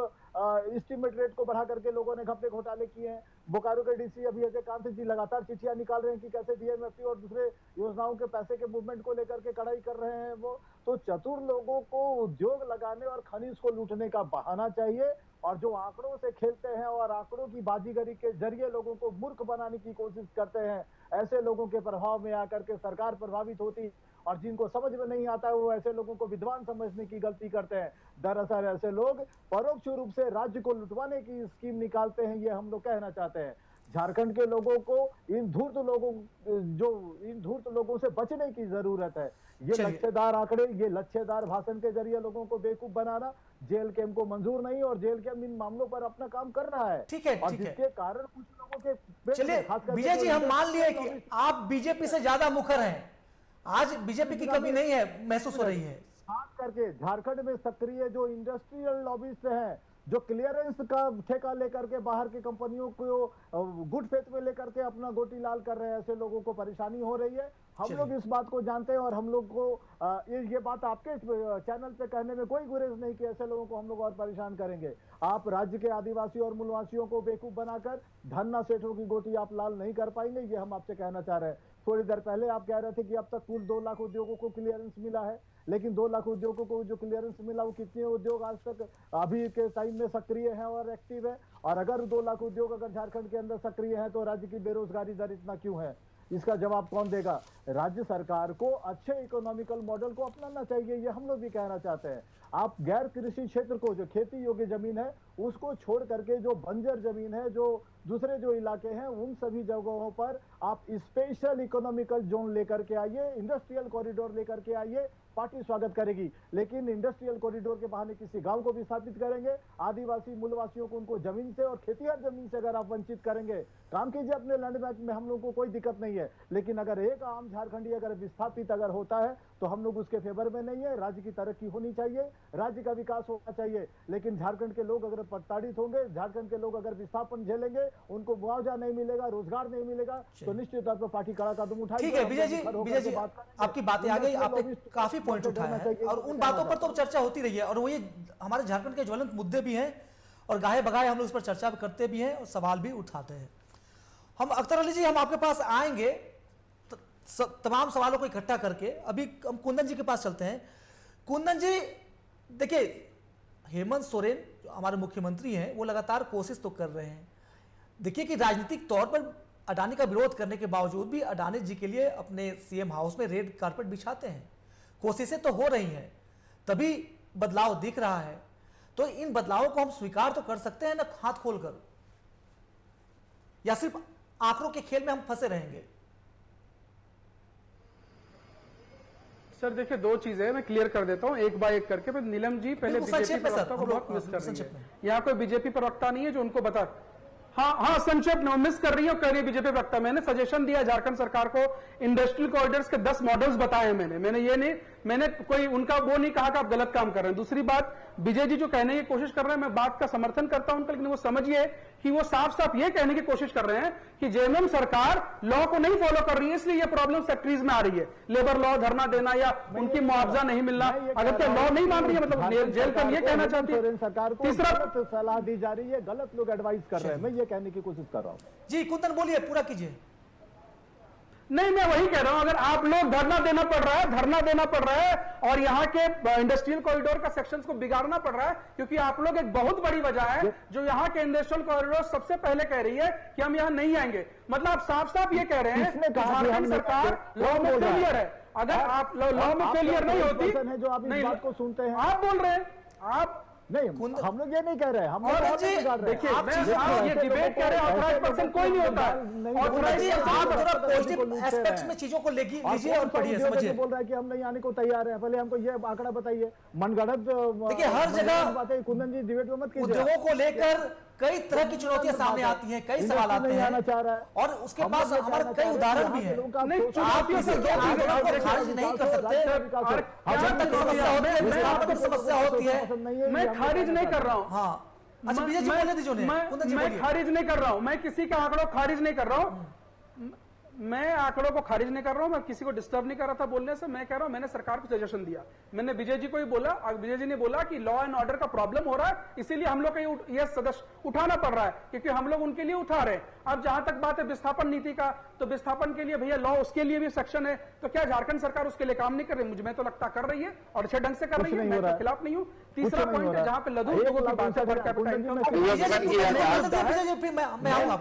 एस्टिमेट रेट को बढ़ा करके लोगों ने घपले घोटाले किए हैं। बोकारो के डीसी अभी अजय कांत जी लगातार चिट्ठियां निकाल रहे हैं कि कैसे डीएमएफटी और दूसरे योजनाओं के पैसे के मूवमेंट को लेकर के कड़ाई कर रहे हैं वो। तो चतुर लोगों को उद्योग लगाने और खनिज को लूटने का बहाना चाहिए, और जो आंकड़ों से खेलते हैं और आंकड़ों की बाजीगरी के जरिए लोगों को मूर्ख बनाने की कोशिश करते हैं, ऐसे लोगों के प्रभाव में आकर के सरकार प्रभावित होती, और जिनको समझ में नहीं आता है वो ऐसे लोगों को विद्वान समझने की गलती करते हैं। दरअसल ऐसे लोग परोक्ष रूप से राज्य को लुटवाने की स्कीम निकालते हैं, ये हम लोग कहना चाहते हैं। झारखंड के लोगों को इन धूर्त लोगों से बचने की जरूरत है। ये लच्छेदार आंकड़े, ये लच्छेदार भाषण के जरिए लोगों को बेवकूफ बनाना जेल कैंप को मंजूर नहीं, और जेल कैंप इन मामलों पर अपना काम कर रहा है। ठीक है, और ठीक है। जिसके कारण कुछ लोगों के चलिए विजय जी, हम मान लिए कि आप बीजेपी से ज्यादा मुखर हैं, आज बीजेपी की कमी नहीं है महसूस हो रही है। खास करके झारखंड में सक्रिय जो इंडस्ट्रियल लॉबिस्ट हैं, जो क्लियरेंस का ठेका लेकर के बाहर की कंपनियों को गुड फेथ में लेकर के अपना गोटी लाल कर रहे हैं, ऐसे लोगों को परेशानी हो रही है। हम लोग इस बात को जानते हैं, और हम लोग को ये बात आपके चैनल पे कहने में कोई गुरेज नहीं कि ऐसे लोगों को हम लोग और परेशान करेंगे। आप राज्य के आदिवासी और मूलवासियों को बेवकूफ बनाकर धन्ना सेठों की गोटी आप लाल नहीं कर पाएंगे, ये हम आपसे कहना चाह रहे हैं। थोड़ी देर पहले आप कह रहे थे कि अब तक कुल 2 लाख उद्योगों को क्लियरेंस मिला है, लेकिन 2 लाख उद्योगों को जो क्लियरेंस मिला वो कितने उद्योग आज तक अभी के टाइम में सक्रिय हैं और एक्टिव है? और अगर 2 लाख उद्योग अगर झारखंड के अंदर सक्रिय हैं तो राज्य की बेरोजगारी दर इतना क्यों है? इसका जवाब कौन देगा? राज्य सरकार को अच्छे इकोनॉमिकल मॉडल को अपनाना चाहिए, ये हम लोग भी कहना चाहते हैं। आप गैर कृषि क्षेत्र को, जो खेती योग्य जमीन है उसको छोड़ करके जो बंजर जमीन है, जो दूसरे जो इलाके हैं, उन सभी जगहों पर आप स्पेशल इकोनॉमिकल जोन लेकर के आइए, इंडस्ट्रियल कॉरिडोर लेकर के आइए, पार्टी स्वागत करेगी। लेकिन इंडस्ट्रियल कॉरिडोर के बहाने किसी गांव को भी स्थापित करेंगे, आदिवासी मूलवासियों को उनको जमीन से और खेतिहर जमीन से अगर आप वंचित करेंगे, काम कीजिए अपने लैंड बैंक में, हम लोग को कोई दिक्कत नहीं है। लेकिन अगर एक आम झारखंडी अगर विस्थापित अगर होता है तो हम लोग उसके फेवर में नहीं है। राज्य की तरक्की होनी चाहिए, राज्य का विकास होना चाहिए, लेकिन झारखंड के लोग अगर प्रताड़ित होंगे, झारखंड के लोग अगर विस्थापन झेलेंगे, उनको मुआवजा नहीं मिलेगा, रोजगार नहीं मिलेगा, तो निश्चित तौर पर पार्टी कड़ा कदम उठाएगी। ठीक है विजय जी, आपकी बातें आ गई, आपने काफी पॉइंट उठाए हैं और उन बातों पर तो चर्चा होती रही है, और वो ये हमारे झारखंड के ज्वलंत मुद्दे भी हैं और गाहे बगाए हम लोग इस पर चर्चा करते भी हैं और सवाल भी उठाते हैं। हम अख्तर अली जी, हम आपके पास आएंगे तमाम सवालों को इकट्ठा करके। अभी हम कुंदन जी के पास चलते हैं। कुंदन जी, देखिए हेमंत सोरेन जो हमारे मुख्यमंत्री हैं वो लगातार कोशिश तो कर रहे हैं। देखिए कि राजनीतिक तौर पर अडानी का विरोध करने के बावजूद भी अडानी जी के लिए अपने सीएम हाउस में रेड कारपेट बिछाते हैं। कोशिशें तो हो रही हैं, तभी बदलाव दिख रहा है। तो इन बदलावों को हम स्वीकार तो कर सकते हैं ना हाथ खोलकर, या सिर्फ आंकड़ों के खेल में हम फंसे रहेंगे? सर देखिए, 2 चीजें मैं क्लियर कर देता हूं एक बाय एक करके। मैं नीलम जी पहले बीजेपी प्रवक्ता को बहुत मिस कर रही है। यहाँ कोई बीजेपी प्रवक्ता नहीं है जो उनको बता, हाँ संक्षेप में मिस कर रही है और कह रही है बीजेपी प्रवक्ता। मैंने सजेशन दिया झारखंड सरकार को, इंडस्ट्रियल कॉरिडोर्स के 10 मॉडल्स बताए मैंने कोई उनका वो नहीं कहा कि आप गलत काम कर रहे हैं। दूसरी बात, विजय जी जो कहने की कोशिश कर रहे हैं, मैं बात का समर्थन करता हूं उनका, लेकिन वो समझिए कि वो साफ साफ ये कहने की कोशिश कर रहे हैं कि जेएमएम सरकार लॉ को नहीं फॉलो कर रही है, इसलिए ये प्रॉब्लम फैक्ट्रीज में आ रही है। लेबर लॉ धरना देना या उनकी मुआवजा नहीं मिलना, अगर क्या लॉ नहीं मान रही है मतलब जेल का ये कहना चाहती है। सरकार को तीसरा सलाह दी जा रही है, गलत लोग एडवाइस कर रहे हैं, मैं ये कहने की कोशिश कर रहा हूं। जी कुंदन बोलिए, पूरा कीजिए। नहीं, मैं वही कह रहा हूं, अगर आप लोग धरना देना पड़ रहा है और यहाँ के इंडस्ट्रियल कॉरिडोर का सेक्शंस को बिगाड़ना पड़ रहा है, क्योंकि आप लोग एक बहुत बड़ी वजह है जो यहाँ के इंडस्ट्रियल कॉरिडोर सबसे पहले कह रही है कि हम यहाँ नहीं आएंगे। मतलब आप साफ साफ ये कह रहे हैं झारखंड सरकार लॉ में फेलियर है। अगर आप लॉ में फेलियर नहीं होती, जो आप इस बात को सुनते हैं, आप बोल रहे हैं, आप नहीं, हम लोग ये नहीं कह रहे हैं, हम देखिए ये डिबेट कह रहे हैं ऑथराइज्ड पर्सन कोई नहीं होता है। आप थोड़ा पॉजिटिव एस्पेक्ट्स में चीजों को लीजिए और पढ़िए, समझिए। बोल रहा है कि हम नहीं आने को तैयार हैं, पहले हमको ये आंकड़ा बताइए। मनगढ़ंत देखिए, हर जगह बातें कुंदन जी डिबेट में मत कीजिए। उद्योगों को लेकर कई तरह की चुनौतियां सामने आती हैं, कई सवाल आते हैं और उसके पास हमारे कई उदाहरण भी हैं। आप इसे खारिज नहीं कर सकते। जब तक समस्या होती है, विस्थापन की समस्या होती है, मैं खारिज नहीं कर रहा हूं। हाँ, अच्छा विजय जी बोलने दीजिए। मैं खारिज नहीं कर रहा हूं, मैं किसी का आंकड़ों खारिज नहीं कर रहा हूं, मैं आंकड़ों को खारिज नहीं कर रहा हूं, मैं किसी को डिस्टर्ब नहीं कर रहा था बोलने से। मैं कह रहा हूं मैंने सरकार को सजेशन दिया, मैंने विजय जी को ही बोला, विजय जी ने बोला कि लॉ एंड ऑर्डर का प्रॉब्लम हो रहा है, इसीलिए हम लोग को यह सदस्य उठाना पड़ रहा है, क्योंकि हम लोग उनके लिए उठा रहे हैं। अब जहां तक बात है विस्थापन नीति का, तो विस्थापन के लिए भैया लॉ, उसके लिए भी सेक्शन है, तो क्या झारखंड सरकार उसके लिए काम नहीं कर रही? मुझे तो लगता कर रही है और अच्छे ढंग से कर रही है, मैं तो खिलाफ नहीं हूं। तीसरा पॉइंट है जहां पे लघु उद्योगों की बात है,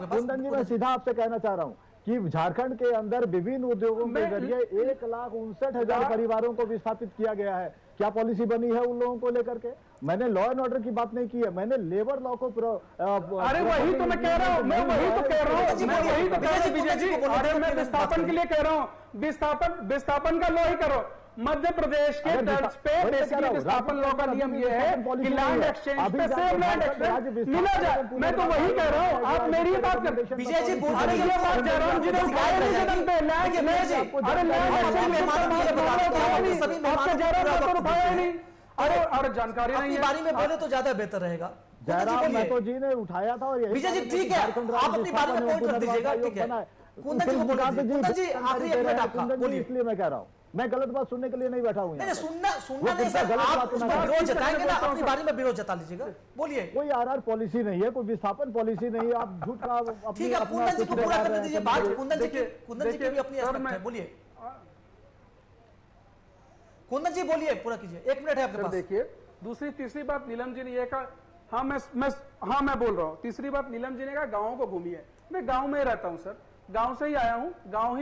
कुंदन जी मैं सीधा आपसे कहना चाह रहा हूं कि झारखंड के अंदर विभिन्न उद्योगों के जरिए 1,59,000 परिवारों को विस्थापित किया गया है। क्या पॉलिसी बनी है उन लोगों को लेकर के? मैंने लॉ एंड ऑर्डर की बात नहीं की है, मैंने लेबर लॉ को अरे वही तो मैं कह रहा हूं, मैं वही तो कह रहा हूं विजय जी। अरे मैं विस्थापन के लिए कह रहा हूं, विस्थापन का लॉ ही करो। मध्य प्रदेश के तर्ज पे बेसिकली विस्थापन लॉ का नियम ये है कि लैंड एक्सचेंज पे सेम लैंड एक्सचेंज मिला जाए। मैं तो वही कह रहा हूँ, आप मेरी बात कर विजय जी बोल अरे ये बात कह रहा हूँ जिन्हें उठाया नहीं जन्म पे लैंड, अरे लैंड एक्सचेंज उठाया नहीं, अरे जानकारी नहीं है, बारी में बोले तो ज्यादा बेहतर रहेगा। जयराम महतो जी ने उठाया था और विजय जी ठीक है, आप अपनी बारी में पॉइंट कर दीजिएगा, ठीक है। कुंदन जी को बोला, कुंदन जी आखिरी एक मिनट आपका बोलिए। इसलिए मैं कह रहा हूँ, मैं गलत बात सुनने के लिए नहीं बैठा हूँ। नहीं सुनना नहीं सर, आप उस पर विरोध जताएंगे ना, अपनी बारी में विरोध जता लीजिएगा, बोलिए। कोई आरआर पॉलिसी नहीं है, कोई विस्थापन पॉलिसी नहीं है, आप झूठ का ठीक है, कुंदन जी को पूरा करने दीजिए बात। कुंदन जी की भी अपनी एस्पेक्ट है, बोलिए कुंदन जी, बोलिए, पूरा कीजिए, 1 मिनट है आपके पास। देखिए दूसरी तीसरी बात नीलम जी ने यह कहा, हाँ मैं बोल रहा हूँ। तीसरी बात नीलम जी ने कहा गाँव को घूमिए, मैं गाँव में रहता हूँ सर, गांव से ही आया हूं, गांव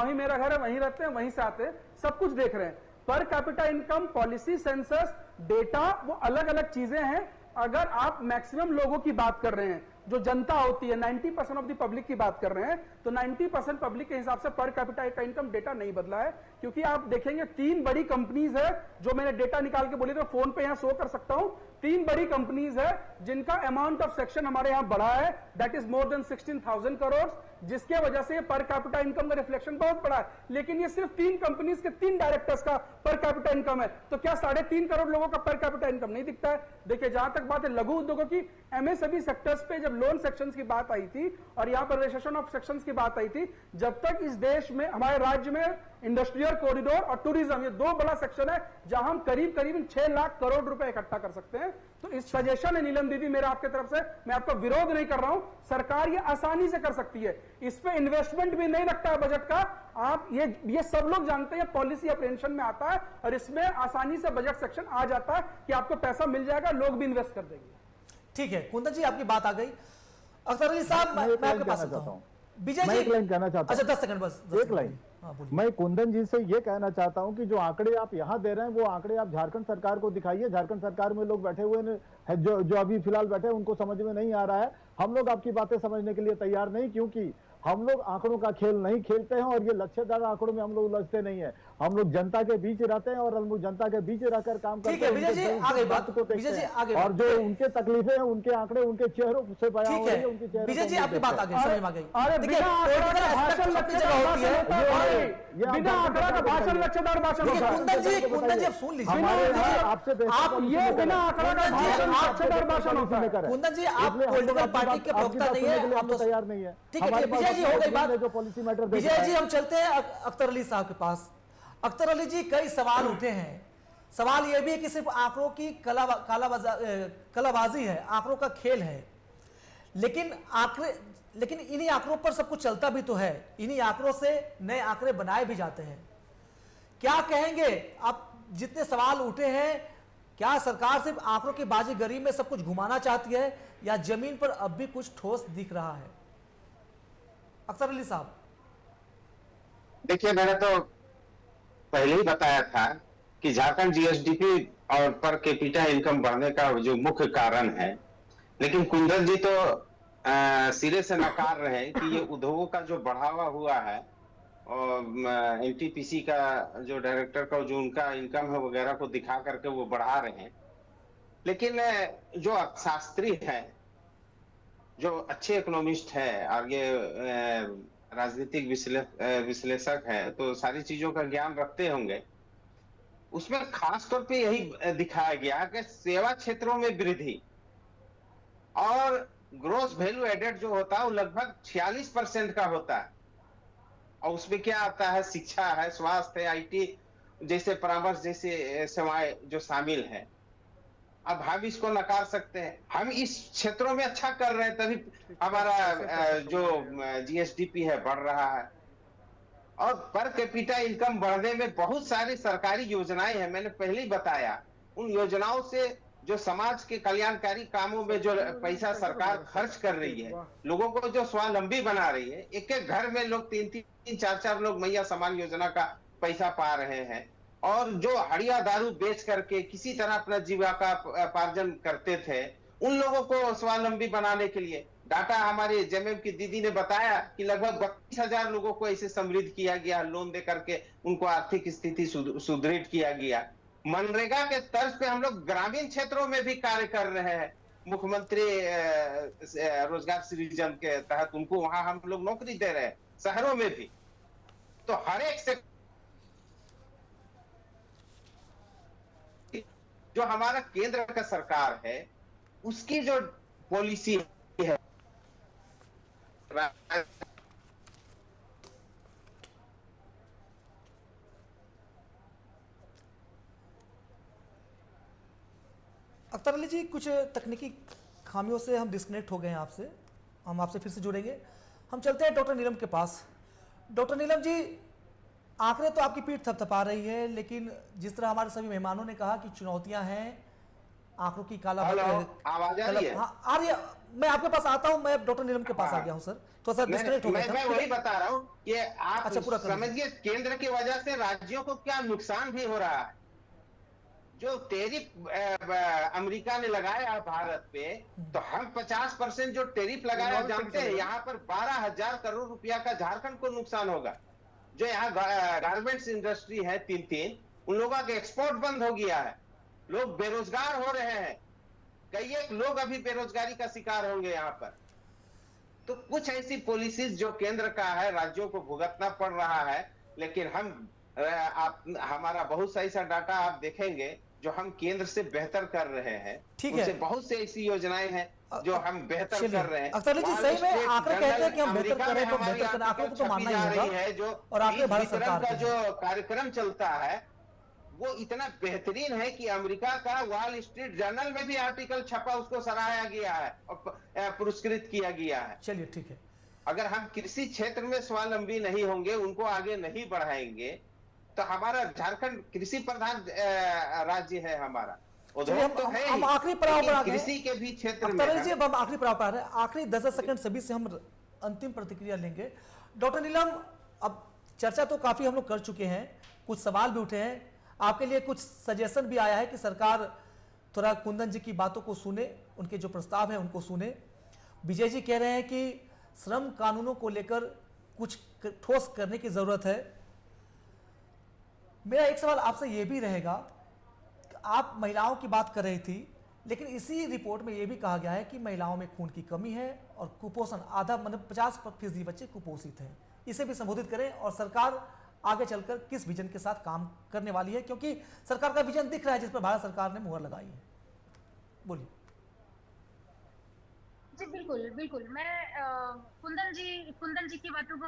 ही मेरा घर है, वहीं रहते हैं, वहीं से आते हैं, सब कुछ देख रहे हैं। Per capita income, policy, census, data, वो अलग अलग चीजें हैं। अगर आप मैक्सिमम लोगों की बात कर रहे हैं, जो जनता होती है, 90% ऑफ द पब्लिक की बात कर रहे हैं, तो 90% पब्लिक के हिसाब से पर कैपिटा का इनकम डेटा नहीं बदला है। क्योंकि आप देखेंगे 3 बड़ी कंपनीज है, जो मैंने डेटा निकाल के बोली तो फोन पे यहां शो कर सकता हूं। 3 बड़ी कंपनीज है जिनका अमाउंट ऑफ सेक्शन हमारे यहां बढ़ा है, that is more than 16,000 crore, जिसके वजह से पर कैपिटा इनकम का रिफ्लेक्शन बहुत बड़ा है। लेकिन ये सिर्फ 3 कंपनीज के 3 डायरेक्टर्स का पर कैपिटा इनकम है, तो क्या 3.5 करोड़ लोगों का पर कैपिटा इनकम नहीं दिखता है? देखिए जहां तक बात है लघु उद्योगों की, एमएसएमई सेक्टर्स पे जब लोन सेक्शंस की बात आई थी और यहां पर रजिस्ट्रेशन ऑफ सेक्शंस की बात आई थी, जब तक इस देश में, हमारे राज्य में इंडस्ट्रियल कॉरिडोर और टूरिज्म, ये 2 बड़ा सेक्शन है जहां हम करीब 6 लाख करोड़ रुपए इकट्ठा कर सकते हैं। तो इस सजेशन है नीलम दीदी मेरा आपके तरफ से, मैं आपका विरोध नहीं कर रहा हूं, सरकार ये आसानी से कर सकती है, इस पे इन्वेस्टमेंट भी नहीं लगता है बजट का। आप ये सब लोग जानते हैं, पॉलिसी अप्रेंशन में आता है और इसमें आसानी से बजट सेक्शन आ जाता है कि आपको पैसा मिल जाएगा, लोग भी इन्वेस्ट कर देंगे। ठीक है कुंदन जी, आपकी बात आ गई। अख्तर अली साहब, मैं आपके पास आता हूं। विजय जी, एक लाइन कहना चाहता हूं। अच्छा 10 सेकंड बस, एक लाइन। मैं कुंदन जी से ये कहना चाहता हूं कि जो आंकड़े आप यहां दे रहे हैं, वो आंकड़े आप झारखंड सरकार को दिखाइए। झारखंड सरकार में लोग बैठे हुए हैं, जो अभी फिलहाल बैठे हैं, उनको समझ में नहीं आ रहा है। हम लोग आपकी बातें समझने के लिए तैयार नहीं, क्योंकि हम लोग आंकड़ों का खेल नहीं खेलते हैं और ये लक्ष्यदार आंकड़ों में हम लोग उलझते नहीं है। हम लोग जनता के बीच रहते हैं और हम लोग जनता के बीच रहकर काम करते हैं। विजय जी आगे बात को देखते हैं और जो उनके तकलीफें हैं, उनके आंकड़े उनके चेहरों से बयां हो रही है, उनके चेहरे। विजय जी आपकी बात आ गई, समझ में आ गई। अरे बिना आंकड़ा का भाषण लक्ष्यदार भाषण होता है, बिना आंकड़ा का भाषण लक्ष्यदार भाषण होता है। कुंदन जी अब सुन लीजिए, आपसे आप ये बिना आंकड़ा का भाषण लक्ष्यदार भाषण होता है। कुंदन जी आप पॉलिटिकल पार्टी के प्रवक्ता नहीं है, आप तो तैयार नहीं है। ठीक है विजय जी, हो गई बात। Policy matter. विजय जी हम चलते हैं अख्तर अली साहब के पास। अख्तर अली जी, कई सवाल उठे हैं। सवाल यह भी है कि सिर्फ आंकड़ों की कलाबाजी है, आंकड़ों का खेल है, लेकिन इन्हीं आंकड़ों पर सब कुछ चलता भी तो है, इन्हीं आंकड़ों से नए आंकड़े बनाए भी जाते हैं। क्या कहेंगे आप, जितने सवाल उठे हैं, क्या सरकार सिर्फ आंकड़ों की बाजीगरी में सब कुछ घुमाना चाहती है या जमीन पर अब भी कुछ ठोस दिख रहा है? अख्तर अली साहब। देखिए, मैंने तो पहले ही बताया था कि झारखंड जीएसडीपी और पर कैपिटा इनकम बढ़ने का जो मुख्य कारण है, लेकिन कुंदन जी तो सिरे से नकार रहे हैं कि ये उद्योगों का जो बढ़ावा हुआ है और एनटीपीसी का जो डायरेक्टर का जो उनका इनकम है वगैरह को दिखा करके वो बढ़ा रहे हैं। लेकिन जो अर्थशास्त्री है, जो अच्छे इकोनॉमिस्ट है और ये राजनीतिक विश्लेषक है, तो सारी चीजों का ज्ञान रखते होंगे। उसमें खास तौर पे यही दिखाया गया कि सेवा क्षेत्रों में वृद्धि और ग्रोस वैल्यू एडेड जो होता है वो लगभग 46% का होता है। और उसमें क्या आता है, शिक्षा है, स्वास्थ्य है, आईटी जैसे परामर्श जैसे सेवाएं जो शामिल है। अब हम इसको नकार सकते हैं? हम इस क्षेत्रों में अच्छा कर रहे हैं, तभी हमारा जो जीएसडीपी है बढ़ रहा है। और पर कैपिटा इनकम बढ़ने में बहुत सारी सरकारी योजनाएं हैं, मैंने पहले ही बताया। उन योजनाओं से जो समाज के कल्याणकारी कामों में जो पैसा सरकार खर्च कर रही है, लोगों को जो स्वावलंबी बना रही है, एक एक घर में लोग 3-3, 4-4 लोग मैया समान योजना का पैसा पा रहे हैं। और जो हड़िया दारू बेच करके किसी तरह अपना जीविकापार्जन करते थे, उन लोगों को स्वावलंबी बनाने के लिए डाटा हमारे जेएमएम की दीदी ने बताया कि लगभग 32,000 लोगों को ऐसे समृद्ध किया गया, लोन दे करके उनको आर्थिक स्थिति सुदृढ़ किया गया। मनरेगा के तर्ज पे हम लोग ग्रामीण क्षेत्रों में भी कार्य कर रहे हैं। मुख्यमंत्री रोजगार सृजन के तहत उनको वहां हम लोग नौकरी दे रहे हैं, शहरों में भी। तो हर एक से जो हमारा केंद्र का सरकार है उसकी जो पॉलिसी है, अख्तर अली जी, कुछ तकनीकी खामियों से हम डिस्कनेक्ट हो गए हैं आपसे, हम आपसे फिर से जुड़ेंगे। हम चलते हैं डॉक्टर नीलम के पास। डॉक्टर नीलम जी, आंकड़े तो आपकी पीठ थपथपा रही है, लेकिन जिस तरह हमारे सभी मेहमानों ने कहा कि चुनौतियां हैं, आंकड़ों की काला आवाज आ रही है? हाँ, आ रही है। मैं आपके पास आता हूं, मैं डॉक्टर नीलम के पास आ गया हूं सर, तो सर डिस्कनेक्ट हो गया था। मैं वही बता रहा हूं कि आप अच्छा, पूरा समझिए, केंद्र की वजह से राज्यों को क्या नुकसान भी हो रहा है। जो टैरिफ अमेरिका ने लगाया भारत पे, तो हम 50% जो टैरिफ लगाया जानते हैं, यहाँ पर 12,000 करोड़ रुपया का झारखंड को नुकसान होगा। जो यहाँ गारमेंट्स इंडस्ट्री है 3-3, उन लोगों का एक्सपोर्ट बंद हो गया है, लोग बेरोजगार हो रहे हैं, कई एक लोग अभी बेरोजगारी का शिकार होंगे यहाँ पर। तो कुछ ऐसी पॉलिसीज जो केंद्र का है, राज्यों को भुगतना पड़ रहा है। लेकिन हमारा बहुत सा ऐसा डाटा आप देखेंगे जो हम केंद्र से बेहतर कर रहे हैं। ठीक है, बहुत से ऐसी योजनाएं हैं जो हम बेहतर कर रहे हैं। अख्तर जी, सही में आंकड़े कहते हैं कि हम बेहतर करें तो बेहतर करें, आंकड़ों को तो मानना ही होगा। जो और आंकड़े भारत सरकार का जो कार्यक्रम चलता है वो इतना बेहतरीन है कि अमेरिका का वॉल स्ट्रीट जर्नल में भी आर्टिकल छपा, उसको सराहा गया है और पुरस्कृत किया गया है। चलिए ठीक है। अगर हम कृषि क्षेत्र में स्वावलंबी नहीं होंगे, उनको आगे नहीं बढ़ाएंगे, तो हमारा झारखंड कृषि प्रधान राज्य है हमारा। हम आखिरी पड़ाव पर आ गए कृषि के भी क्षेत्र में जी, अब हम आखिरी पड़ाव पर आ रहे हैं। आखिरी 10 सेकंड सभी से हम अंतिम प्रतिक्रिया लेंगे। डॉक्टर नीलम, अब चर्चा तो काफी हम लोग कर चुके हैं, कुछ सवाल भी उठे हैं, आपके लिए कुछ सजेशन भी आया है कि सरकार थोड़ा कुंदन जी की बातों को सुने, उनके जो प्रस्ताव हैं उनको सुने। विजय जी कह रहे हैं कि श्रम कानूनों को लेकर कुछ ठोस करने की जरूरत है। मेरा एक सवाल आपसे यह भी रहेगा कि आप महिलाओं की बात कर रही थी, लेकिन इसी रिपोर्ट में यह भी कहा गया है कि महिलाओं में खून की कमी है और कुपोषण आधा, मतलब 50% बच्चे कुपोषित हैं। इसे भी संबोधित करें और सरकार आगे चलकर किस विजन के साथ काम करने वाली है, क्योंकि सरकार का विजन दिख रहा है जिस पर भारत सरकार ने मुहर लगाई है। बोलिए। जी बिल्कुल बिल्कुल, मैं कुंदन जी की बातों को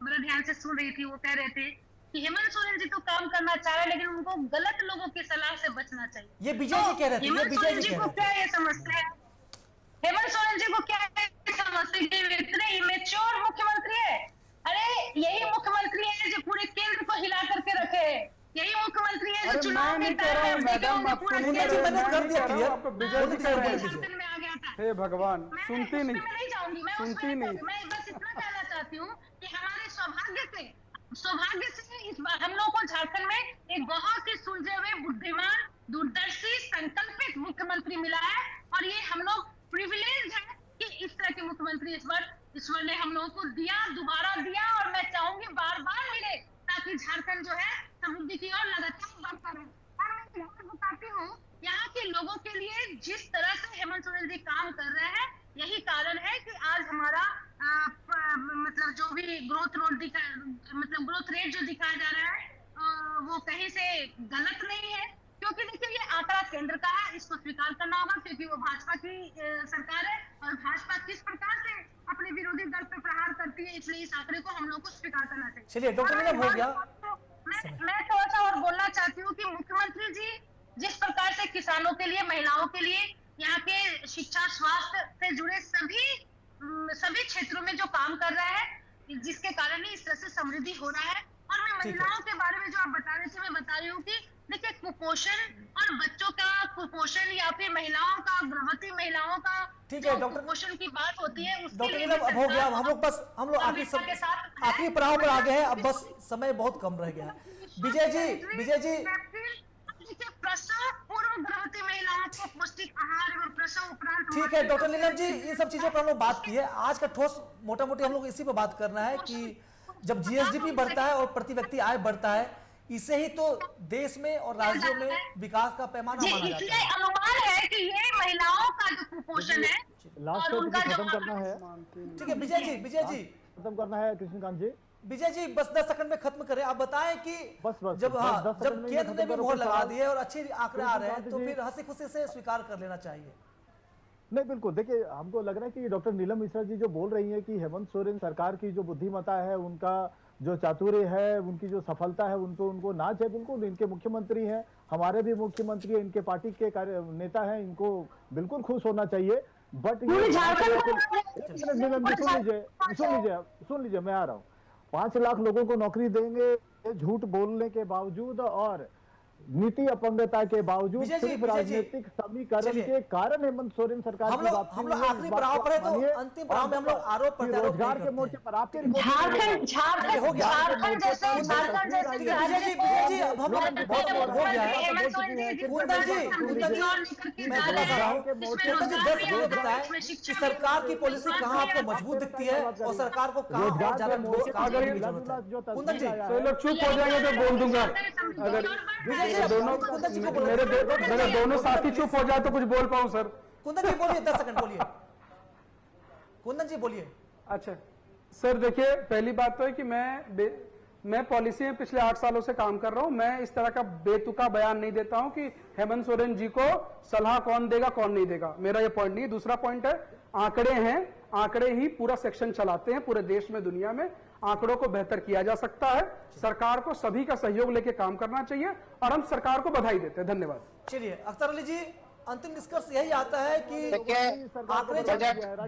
बड़ा ध्यान से सुन रही थी। वो कह रहे थे कि हेमंत सोरेन जी तो काम करना चाह रहे हैं, लेकिन उनको गलत लोगों की सलाह से बचना चाहिए। ये विजय जी कह रहे थे। हेमंत सोरेन जी को क्या ये समझते हैं? हेमंत सोरेन जी को क्या समझते हैं कि इतने इमेच्योर मुख्यमंत्री है? अरे यही मुख्यमंत्री है जो पूरे केंद्र को हिला करके रखे, यही मुख्यमंत्री है जो अरे चुनाव मैं के नहीं कह रहा हूँ टाइम मैडम, आप पूरे सुनिए, केंद्र मैंने मैं कर नहीं दिया कह रहा हूँ, clear। आपको विजय जी कह रहे हैं। शासन में आ गया था। हे भगवान, मैं सुनती उसमें नहीं। नहीं जाऊंगी, मैं सुनती उसमें नहीं। मैं बस इतना कहना चाहती हूँ कि हमारे सौभाग्य से इस बार हम लोगों को झारखंड में एक बहुत ही सुलझे हुए, बुद्धिमान, दूरदर्शी, संकल्पित मुख्यमंत्री मिला है। और ये हम लोग प्रिविलेज है कि इस तरह के मुख्यमंत्री ईश्वर ने हम लोगों को दिया, दोबारा दिया, और मैं चाहूंगी बार बार मिले, ताकि झारखंड जो है समृद्धि की ओर लगातार बढ़ता रहे। और मैं बहुत बताती हूँ, यहाँ के लोगों के लिए जिस तरह से हेमंत सोरेन जी काम कर रहे हैं, यही कारण है कि आज हमारा मतलब जो भी ग्रोथ रेट जो दिखाया जा रहा है वो कहीं से गलत नहीं है। क्योंकि देखिए ये आंकड़ा केंद्र का है, इसको स्वीकार करना होगा, क्योंकि वो भाजपा की सरकार है, और भाजपा किस प्रकार से अपने विरोधी दल पर प्रहार करती है, इसलिए इस आंकड़े को हम लोग को स्वीकार करना चाहिए। चलिए डॉक्टर नीलम, हो गया। मैं थोड़ा सा और बोलना चाहती हूँ कि मुख्यमंत्री जी जिस प्रकार से किसानों के लिए, महिलाओं के लिए, यहाँ के शिक्षा, स्वास्थ्य से जुड़े सभी क्षेत्रों में जो काम कर रहा है, जिसके कारण ही इस तरह से समृद्धि हो रहा है। और मैं महिलाओं के बारे में जो आप बता रहे थे, मैं बता रही हूँ कि देखिए कुपोषण और बच्चों का कुपोषण, या फिर महिलाओं का, गर्भवती महिलाओं का ठीक है जो डॉक्टर, कुपोषण की बात होती है, उसके डॉक्टर लिए नीलम, अब हो गया। हम लोग आखिरी पड़ाव पर आ गए हैं, अब बस समय बहुत कम रह गया है। विजय जी प्रसव पूर्व गर्भवती महिलाओं को पौष्टिक आहार एवं प्रसव उपरांत, ठीक है डॉक्टर नीलम जी, इन सब चीजों पर हम लोग बात की है। आज का ठोस मोटा मोटी हम लोग इसी पे बात करना है कि जब जीएसडीपी बढ़ता है और प्रति व्यक्ति आय बढ़ता है, इससे ही तो देश में और राज्यों में विकास का पैमाना माना जाता इसलिए है। अनुमान है कि ये महिलाओं का जो कुपोषण है लास्ट और उनका पे जो खत्म करना है, ठीक है विजय जी खत्म करना है कृष्णकांत जी। विजय जी बस 10 सेकंड में खत्म करें। आप बताएं कि बस जब 10 सेकंड जब में केंद्र ने भी मोहर लगा दी है और अच्छे आंकड़े आ रहे हैं, तो कृष्णकांत जी, फिर हंसी खुशी से स्वीकार कर लेना चाहिए। नहीं बिल्कुल, देखिए हमको लग रहा है कि डॉक्टर नीलम मिश्रा जी जो बोल रही है कि हेमंत सोरेन सरकार की जो बुद्धिमत्ता है, उनका जो चातुर्य है, उनकी जो सफलता है, उनको नाच है। बिल्कुल इनके मुख्यमंत्री हैं, हमारे भी मुख्यमंत्री हैं, इनके पार्टी के नेता हैं, इनको बिल्कुल खुश होना चाहिए। बट सुन लीजिए, मैं आ रहा हूँ। 5 लाख लोगों को नौकरी देंगे, झूठ बोलने के बावजूद और नीति अपंगता के बावजूद, सिर्फ राजनीतिक समीकरण के कारण हेमंत सोरेन सरकार की वापसी। हम लोग आखिरी पड़ाव पर है, तो अंतिम पड़ाव में हम लोग आरोप प्रत्यारोप रोजगार के मोर्चे पर आपके विजय जी अब हम लोग बहुत हो गया है। कुंदन जी मैं बता रहा हूँ, कुंदन जी 10 मिनट बताएं कि सरकार की पॉलिसी कहाँ आपको मजबूत दिखती है और सरकार को कहाँ और ज्यादा ठोस काम करने की जरूरत है। कुंदन जी तो लोग चुप हो जाएंगे तो बोल दूंगा। अगर मेरे दोनों साथी चुप हो जाए तो कुछ बोल पाऊं सर। कुंदन जी बोलिए, 10 सेकंड बोलिए। कुंदन जी बोलिए। अच्छा सर, देखिए पहली बात तो है कि मैं पॉलिसी में पिछले 8 सालों से काम कर रहा हूं। मैं इस तरह का बेतुका बयान नहीं देता हूं कि हेमंत सोरेन जी को सलाह कौन देगा कौन नहीं देगा, मेरा ये पॉइंट नहीं। दूसरा पॉइंट है, आंकड़े हैं, आंकड़े ही पूरा सेक्शन चलाते हैं पूरे देश में, दुनिया में। आंकड़ों को बेहतर किया जा सकता है, सरकार को सभी का सहयोग लेके काम करना चाहिए और हम सरकार को बधाई देते हैं। धन्यवाद। चलिए अख्तर अली जी, अंतिम निष्कर्ष यही आता है कि आंकड़े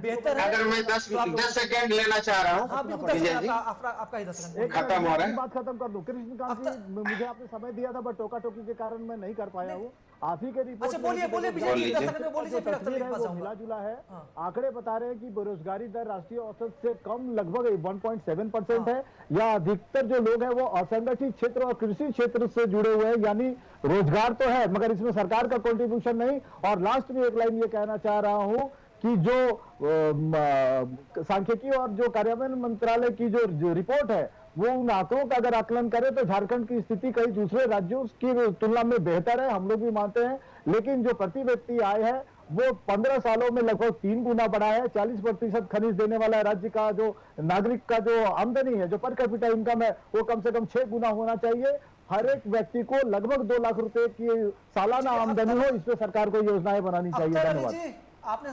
बेहतर है। अगर मैं 10 सेकंड लेना चाह रहा हूँ, हाँ बिल्कुल, आपका ही 10 सेकंड खत्म हो रहा है। बात खत्म कर दूं। कृष्णकांत जी, मुझे आपने समय दिया था, बट टोका टोकी के कारण मैं नहीं कर पाया हूँ। आप ही के रिपोर्ट, अच्छा बोलिए विजय जी, 10 सेकंड में बोलिए, फिर अख्तर अली के पास आऊंगा। मिला जुला है। आंकड़े बता रहे हैं कि बेरोजगारी दर राष्ट्रीय औसत से कम, लगभग 1.7% है, या अधिकतर जो लोग हैं वो असंगठित क्षेत्र और कृषि क्षेत्र से जुड़े हुए हैं, यानी रोजगार तो है मगर इसमें सरकार का कंट्रीब्यूशन नहीं। और लास्ट में एक लाइन ये कहना चाह रहा हूं कि जो सांख्यिकी और जो कार्यान्वयन मंत्रालय की जो रिपोर्ट है, वो उन आंकड़ों का अगर आकलन करें तो झारखंड की स्थिति कई दूसरे राज्यों की तुलना में बेहतर है, हम लोग भी मानते हैं। लेकिन जो प्रति व्यक्ति आय है वो 15 सालों में लगभग 3 गुना बढ़ा है। 40% खनिज देने वाला राज्य का जो नागरिक का जो आमदनी है, जो पर कैपिटा इनकम है, वो कम से कम 6 गुना होना चाहिए। हर एक व्यक्ति को लगभग 2 लाख रुपए की सालाना आमदनी हो, इस पे सरकार को योजनाएं बनानी चाहिए। धन्यवाद। आपने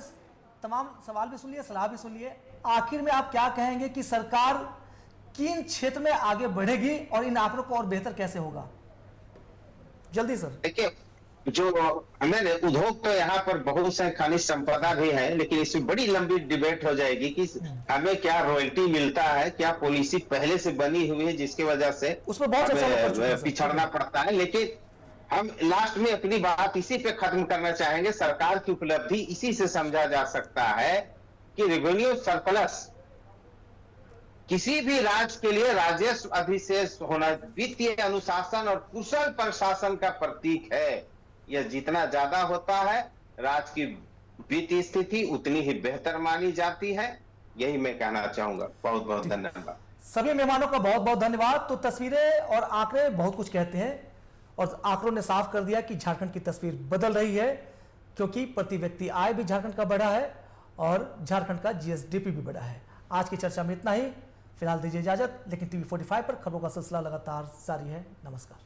तमाम सवाल भी सुन लिए, सलाह भी सुन लिए। आखिर में आप क्या कहेंगे कि सरकार किन क्षेत्र में आगे बढ़ेगी और इन आंकड़ों को और बेहतर कैसे होगा? जल्दी सर। देखिए, जो हमें उद्योग तो यहाँ पर बहुत से खनिज संपदा भी है, लेकिन इसमें बड़ी लंबी डिबेट हो जाएगी कि हमें क्या रॉयल्टी मिलता है, क्या पॉलिसी पहले से बनी हुई है जिसकी वजह से उसमें बहुत चर्चा हो चुकी है, पिछड़ना पड़ता है। लेकिन हम लास्ट में अपनी बात इसी पे खत्म करना चाहेंगे। सरकार की उपलब्धि इसी से समझा जा सकता है कि रेवेन्यू सरप्लस किसी भी राज्य के लिए राजस्व अधिशेष होना वित्तीय अनुशासन और कुशल प्रशासन का प्रतीक है। यह जितना ज्यादा होता है, राज्य की वित्तीय स्थिति उतनी ही बेहतर मानी जाती है। यही मैं कहना चाहूंगा। बहुत बहुत धन्यवाद। सभी मेहमानों का बहुत बहुत धन्यवाद। तो तस्वीरें और आंकड़े बहुत कुछ कहते हैं और आंकड़ों ने साफ कर दिया कि झारखंड की तस्वीर बदल रही है, क्योंकि प्रति व्यक्ति आय भी झारखंड का बढ़ा है और झारखंड का जीएसडीपी भी बढ़ा है। आज की चर्चा में इतना ही। फिलहाल दीजिए इजाजत, लेकिन टीवी 45 पर खबरों का सिलसिला लगातार जारी है। नमस्कार।